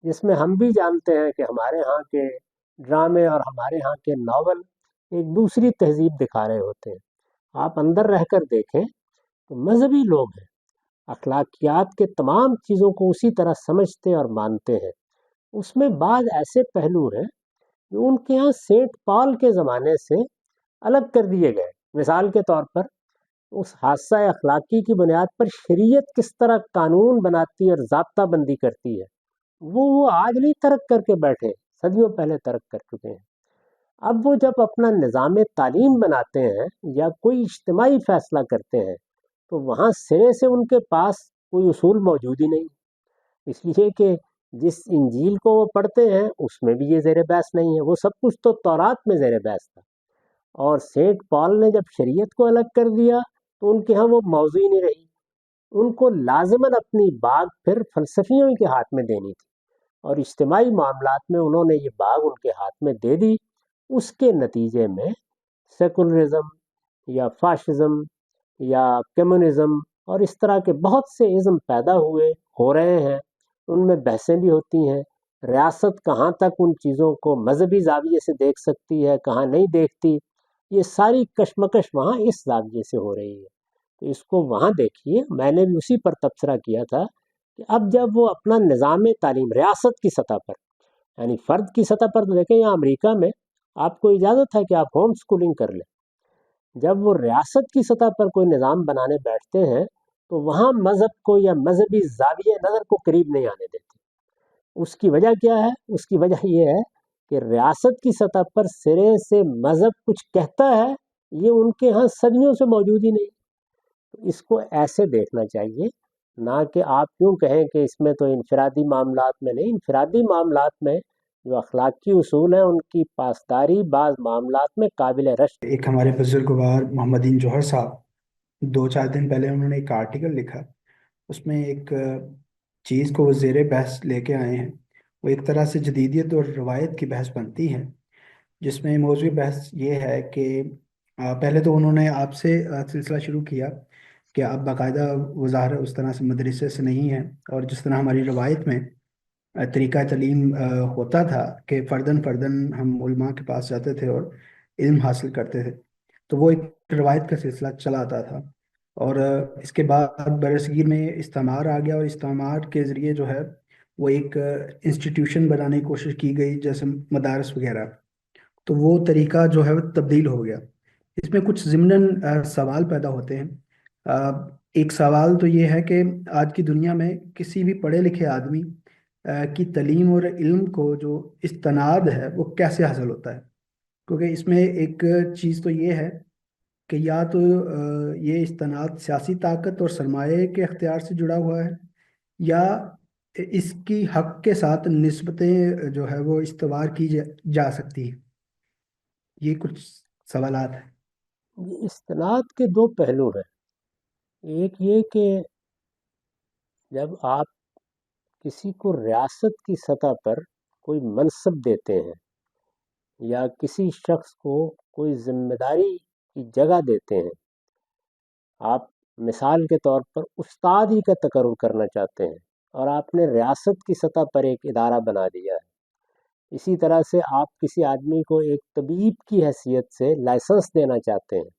جس میں ہم بھی جانتے ہیں کہ ہمارے ہاں کے ڈرامے اور ہمارے ہاں کے ناول ایک دوسری تہذیب دکھا رہے ہوتے ہیں. آپ اندر رہ کر دیکھیں تو مذہبی لوگ ہیں، اخلاقیات کے تمام چیزوں کو اسی طرح سمجھتے اور مانتے ہیں. اس میں بعض ایسے پہلو ہیں جو ان کے ہاں سینٹ پال کے زمانے سے الگ کر دیے گئے. مثال کے طور پر اس حادثہ اخلاقی کی بنیاد پر شریعت کس طرح قانون بناتی اور ضابطہ بندی کرتی ہے، وہ آج نہیں ترک کر کے بیٹھے، صدیوں پہلے ترک کر چکے ہیں. اب وہ جب اپنا نظام تعلیم بناتے ہیں یا کوئی اجتماعی فیصلہ کرتے ہیں تو وہاں سرے سے ان کے پاس کوئی اصول موجود ہی نہیں، اس لیے کہ جس انجیل کو وہ پڑھتے ہیں اس میں بھی یہ زیر بحث نہیں ہے. وہ سب کچھ تو تورات میں زیر بحث تھا. اور سینٹ پال نے جب شریعت کو الگ کر دیا تو ان کے ہاں وہ موضوع ہی نہیں رہی. ان کو لازماً اپنی باغ پھر فلسفیوں کے ہاتھ میں دینی تھی اور اجتماعی معاملات میں انہوں نے یہ باغ ان کے ہاتھ میں دے دی. اس کے نتیجے میں سیکولرزم یا فاشزم یا کمیونزم اور اس طرح کے بہت سے ازم پیدا ہو رہے ہیں. ان میں بحثیں بھی ہوتی ہیں. ریاست کہاں تک ان چیزوں کو مذہبی زاویے سے دیکھ سکتی ہے، کہاں نہیں دیکھتی، یہ ساری کشمکش وہاں اس زاویے سے ہو رہی ہے. تو اس کو وہاں دیکھیے. میں نے بھی اسی پر تبصرہ کیا تھا کہ اب جب وہ اپنا نظام تعلیم ریاست کی سطح پر، یعنی فرد کی سطح پر تو دیکھیں یہاں امریکہ میں آپ کو اجازت ہے کہ آپ ہوم سکولنگ کر لیں. جب وہ ریاست کی سطح پر کوئی نظام بنانے بیٹھتے ہیں تو وہاں مذہب کو یا مذہبی زاویہ نظر کو قریب نہیں آنے دیتے. اس کی وجہ کیا ہے؟ اس کی وجہ یہ ہے کہ ریاست کی سطح پر سرے سے مذہب کچھ کہتا ہے، یہ ان کے ہاں صدیوں سے موجود ہی نہیں. اس کو ایسے دیکھنا چاہیے، نہ کہ آپ کیوں کہیں کہ اس میں تو انفرادی معاملات میں نہیں. انفرادی معاملات میں جو اخلاقی اصول ہیں ان کی پاسداری بعض معاملات میں قابل رشک. ایک ہمارے بزرگوار محمد جوہر صاحب 2-4 دن پہلے انہوں نے ایک آرٹیکل لکھا، اس میں ایک چیز کو وہ زیر بحث لے کے آئے ہیں. وہ ایک طرح سے جدیدیت اور روایت کی بحث بنتی ہے، جس میں موضوع بحث یہ ہے کہ پہلے تو انہوں نے آپ سے سلسلہ شروع کیا کہ آپ باقاعدہ وظاہر اس طرح سے مدرسے سے نہیں ہیں، اور جس طرح ہماری روایت میں طریقہ تعلیم ہوتا تھا کہ فرداً ہم علماء کے پاس جاتے تھے اور علم حاصل کرتے تھے، تو وہ ایک روایت کا سلسلہ چلا آتا تھا. اور اس کے بعد برصغیر میں استعمار آ گیا، اور استعمار کے ذریعے جو ہے وہ ایک انسٹیٹیوشن بنانے کی کوشش کی گئی، جیسے مدارس وغیرہ. تو وہ طریقہ جو ہے وہ تبدیل ہو گیا. اس میں کچھ ضمناً سوال پیدا ہوتے ہیں. آ، ایک سوال تو یہ ہے کہ آج کی دنیا میں کسی بھی پڑھے لکھے آدمی کی تعلیم اور علم کو جو استناد ہے وہ کیسے حاصل ہوتا ہے؟ کیونکہ اس میں ایک چیز تو یہ ہے کہ یا تو یہ استناد سیاسی طاقت اور سرمایہ کے اختیار سے جڑا ہوا ہے، یا اس کی حق کے ساتھ نسبتیں جو ہے وہ استوار کی جا سکتی ہیں. یہ کچھ سوالات ہیں. یہ استناد کے دو پہلو ہیں. ایک یہ کہ جب آپ کسی کو ریاست کی سطح پر کوئی منصب دیتے ہیں یا کسی شخص کو کوئی ذمہ داری کی جگہ دیتے ہیں، آپ مثال کے طور پر استاد ہی کا تقرر کرنا چاہتے ہیں اور آپ نے ریاست کی سطح پر ایک ادارہ بنا دیا ہے. اسی طرح سے آپ کسی آدمی کو ایک طبیب کی حیثیت سے لائسنس دینا چاہتے ہیں.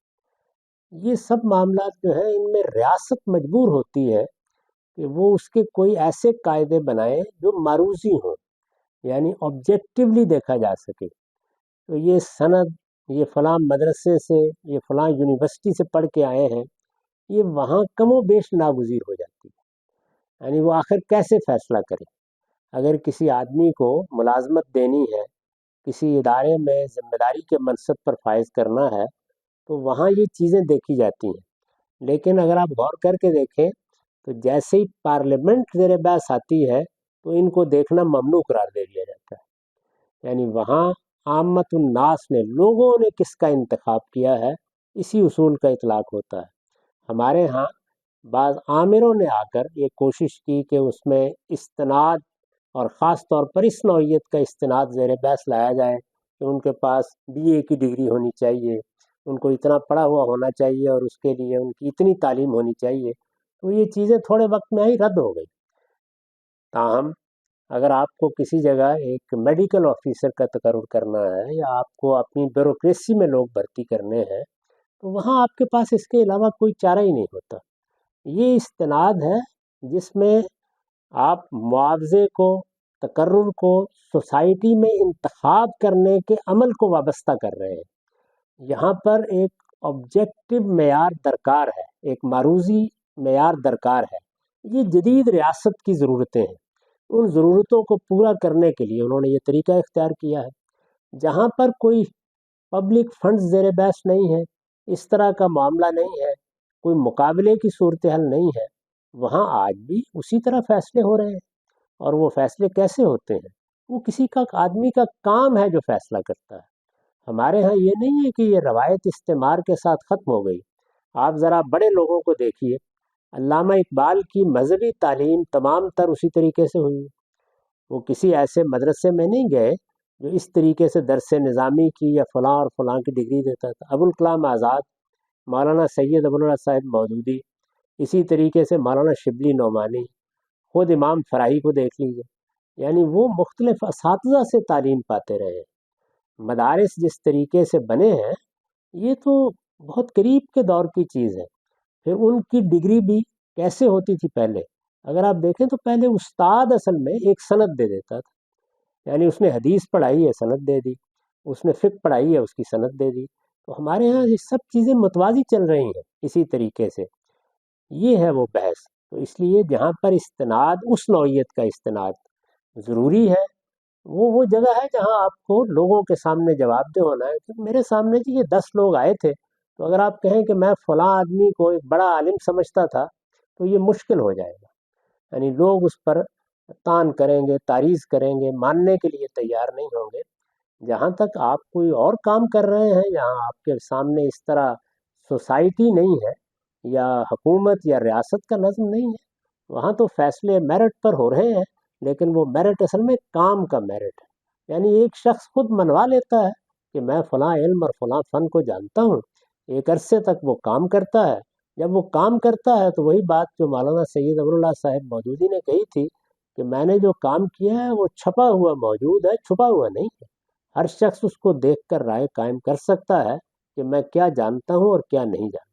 یہ سب معاملات جو ہیں ان میں ریاست مجبور ہوتی ہے کہ وہ اس کے کوئی ایسے قاعدے بنائے جو معروضی ہوں، یعنی آبجیکٹیولی دیکھا جا سکے. تو یہ سند، یہ فلاں مدرسے سے، یہ فلاں یونیورسٹی سے پڑھ کے آئے ہیں، یہ وہاں کم و بیش ناگزیر ہو جاتی ہے. یعنی وہ آخر کیسے فیصلہ کرے؟ اگر کسی آدمی کو ملازمت دینی ہے، کسی ادارے میں ذمہ داری کے منصب پر فائز کرنا ہے، تو وہاں یہ چیزیں دیکھی جاتی ہیں. لیکن اگر آپ غور کر کے دیکھیں تو جیسے ہی پارلیمنٹ زیر بحث آتی ہے تو ان کو دیکھنا ممنوع قرار دے دیا جاتا ہے. یعنی وہاں عامت الناس نے، لوگوں نے کس کا انتخاب کیا ہے، اسی اصول کا اطلاق ہوتا ہے. ہمارے ہاں بعض عامروں نے آ کر یہ کوشش کی کہ اس میں استناد، اور خاص طور پر اس نوعیت کا استناد زیر بحث لایا جائے کہ ان کے پاس BA کی ڈگری ہونی چاہیے، ان کو اتنا پڑھا ہوا ہونا چاہیے، اور اس کے لیے ان کی اتنی تعلیم ہونی چاہیے. تو یہ چیزیں تھوڑے وقت میں ہی رد ہو گئی. تاہم اگر آپ کو کسی جگہ ایک میڈیکل آفیسر کا تقرر کرنا ہے، یا آپ کو اپنی بیوروکریسی میں لوگ بھرتی کرنے ہیں، تو وہاں آپ کے پاس اس کے علاوہ کوئی چارہ ہی نہیں ہوتا. یہ استناد ہے جس میں آپ معاوضے کو، تقرر کو سوسائٹی میں انتخاب کرنے کے عمل کو وابستہ کر رہے ہیں. یہاں پر ایک آبجیکٹو معیار درکار ہے، ایک معروضی معیار درکار ہے. یہ جدید ریاست کی ضرورتیں ہیں. ان ضرورتوں کو پورا کرنے کے لیے انہوں نے یہ طریقہ اختیار کیا ہے. جہاں پر کوئی پبلک فنڈز زیر بحث نہیں ہے، اس طرح کا معاملہ نہیں ہے، کوئی مقابلے کی صورتحال نہیں ہے، وہاں آج بھی اسی طرح فیصلے ہو رہے ہیں. اور وہ فیصلے کیسے ہوتے ہیں؟ وہ کسی کا آدمی کا کام ہے جو فیصلہ کرتا ہے. ہمارے ہاں یہ نہیں ہے کہ یہ روایت استعمار کے ساتھ ختم ہو گئی. آپ ذرا بڑے لوگوں کو دیکھیے. علامہ اقبال کی مذہبی تعلیم تمام تر اسی طریقے سے ہوئی. وہ کسی ایسے مدرسے میں نہیں گئے جو اس طریقے سے درس نظامی کی یا فلاں اور فلاں کی ڈگری دیتا تھا. ابوالکلام آزاد، مولانا سید ابواللہ صاحب مودودی، اسی طریقے سے مولانا شبلی نعمانی، خود امام فراہی کو دیکھ لیجیے. یعنی وہ مختلف اساتذہ سے تعلیم پاتے رہے. مدارس جس طریقے سے بنے ہیں یہ تو بہت قریب کے دور کی چیز ہے. پھر ان کی ڈگری بھی کیسے ہوتی تھی پہلے؟ اگر آپ دیکھیں تو پہلے استاد اصل میں ایک سند دے دیتا تھا. یعنی اس نے حدیث پڑھائی ہے، سند دے دی، اس نے فقہ پڑھائی ہے، اس کی سند دے دی. تو ہمارے ہاں یہ سب چیزیں متوازی چل رہی ہیں اسی طریقے سے. یہ ہے وہ بحث. تو اس لیے جہاں پر استناد، اس نوعیت کا استناد ضروری ہے، وہ جگہ ہے جہاں آپ کو لوگوں کے سامنے جواب دہ ہونا ہے کہ میرے سامنے جی یہ 10 لوگ آئے تھے. تو اگر آپ کہیں کہ میں فلاں آدمی کو ایک بڑا عالم سمجھتا تھا تو یہ مشکل ہو جائے گا. یعنی لوگ اس پر تان کریں گے، تعریض کریں گے، ماننے کے لیے تیار نہیں ہوں گے. جہاں تک آپ کوئی اور کام کر رہے ہیں، جہاں آپ کے سامنے اس طرح سوسائٹی نہیں ہے یا حکومت یا ریاست کا نظم نہیں ہے، وہاں تو فیصلے میرٹ پر ہو رہے ہیں. لیکن وہ میرٹ اصل میں کام کا میرٹ ہے. یعنی ایک شخص خود منوا لیتا ہے کہ میں فلاں علم اور فلاں فن کو جانتا ہوں، ایک عرصے تک وہ کام کرتا ہے. جب وہ کام کرتا ہے تو وہی بات جو مولانا سید ابواللہ صاحب مودودی نے کہی تھی کہ میں نے جو کام کیا ہے وہ چھپا ہوا موجود ہے، چھپا ہوا نہیں ہے. ہر شخص اس کو دیکھ کر رائے قائم کر سکتا ہے کہ میں کیا جانتا ہوں اور کیا نہیں جانتا.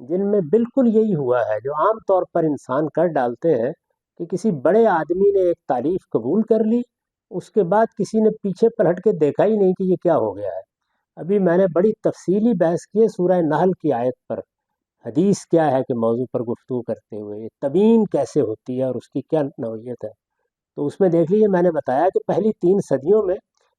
جن میں بالکل یہی ہوا ہے جو عام طور پر انسان کر ڈالتے ہیں کہ کسی بڑے آدمی نے ایک تعریف قبول کر لی، اس کے بعد کسی نے پیچھے پلٹ کے دیکھا ہی نہیں کہ یہ کیا ہو گیا ہے۔ ابھی میں نے بڑی تفصیلی بحث کی ہے سورہ نحل کی آیت پر، حدیث کیا ہے کہ موضوع پر گفتگو کرتے ہوئے یہ تبیین کیسے ہوتی ہے اور اس کی کیا نوعیت ہے۔ تو اس میں دیکھ لیجیے، میں نے بتایا کہ پہلی 3 صدیوں میں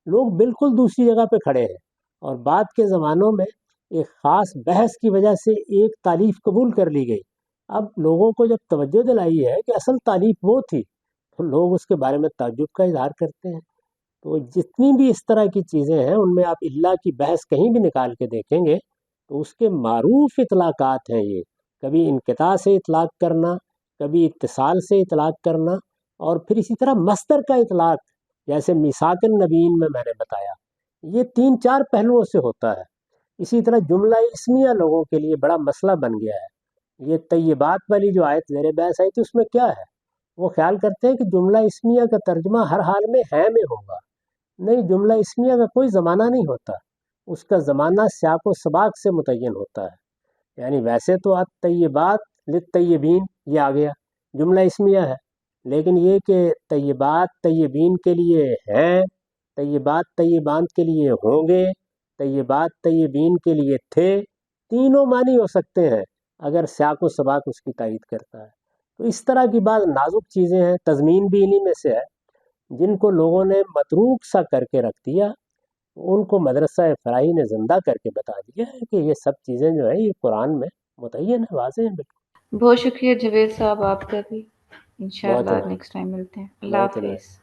لوگ بالکل دوسری جگہ پہ کھڑے ہیں، اور بعد کے زمانوں میں ایک خاص بحث کی وجہ سے ایک تالیف قبول کر لی گئی۔ اب لوگوں کو جب توجہ دلائی ہے کہ اصل تالیف وہ تھی، تو لوگ اس کے بارے میں تعجب کا اظہار کرتے ہیں۔ تو جتنی بھی اس طرح کی چیزیں ہیں ان میں آپ اللہ کی بحث کہیں بھی نکال کے دیکھیں گے تو اس کے معروف اطلاقات ہیں یہ، کبھی انقطاع سے اطلاق کرنا، کبھی اتصال سے اطلاق کرنا، اور پھر اسی طرح مصدر کا اطلاق، جیسے میثاق النبیین میں نے بتایا، یہ 3-4 پہلوؤں سے ہوتا ہے۔ اسی طرح جملہ اسمیہ لوگوں کے لیے بڑا مسئلہ بن گیا ہے۔ یہ طیبات والی جو آیت زیر بحث آئی تھی اس میں کیا ہے؟ وہ خیال کرتے ہیں کہ جملہ اسمیہ کا ترجمہ ہر حال میں ہے میں ہوگا۔ نہیں، جملہ اسمیہ کا کوئی زمانہ نہیں ہوتا، اس کا زمانہ سیاق و سباق سے متعین ہوتا ہے۔ یعنی ویسے تو الطیبات للطیبین یہ آ گیا، جملہ اسمیہ ہے، لیکن یہ کہ طیبات طیبین کے لیے ہیں، طیبات طیبان کے لیے ہوں گے، طیبات طیبین کے لیے تھے، تینوں معنی ہو سکتے ہیں اگر سیاق و سباق اس کی تائید کرتا ہے۔ تو اس طرح کی بعض نازک چیزیں ہیں، تضمین بھی انہی میں سے ہے، جن کو لوگوں نے متروک سا کر کے رکھ دیا، ان کو مدرسہ فراہی نے زندہ کر کے بتا دیا ہے کہ یہ سب چیزیں جو ہیں یہ قرآن میں متعین ہے، واضح ہیں بالکل۔ بہت شکریہ جاوید صاحب آپ کا بھی، انشاءاللہ بہت نیکسٹ ٹائم ملتے ہیں۔ اللہ بہت حافظ۔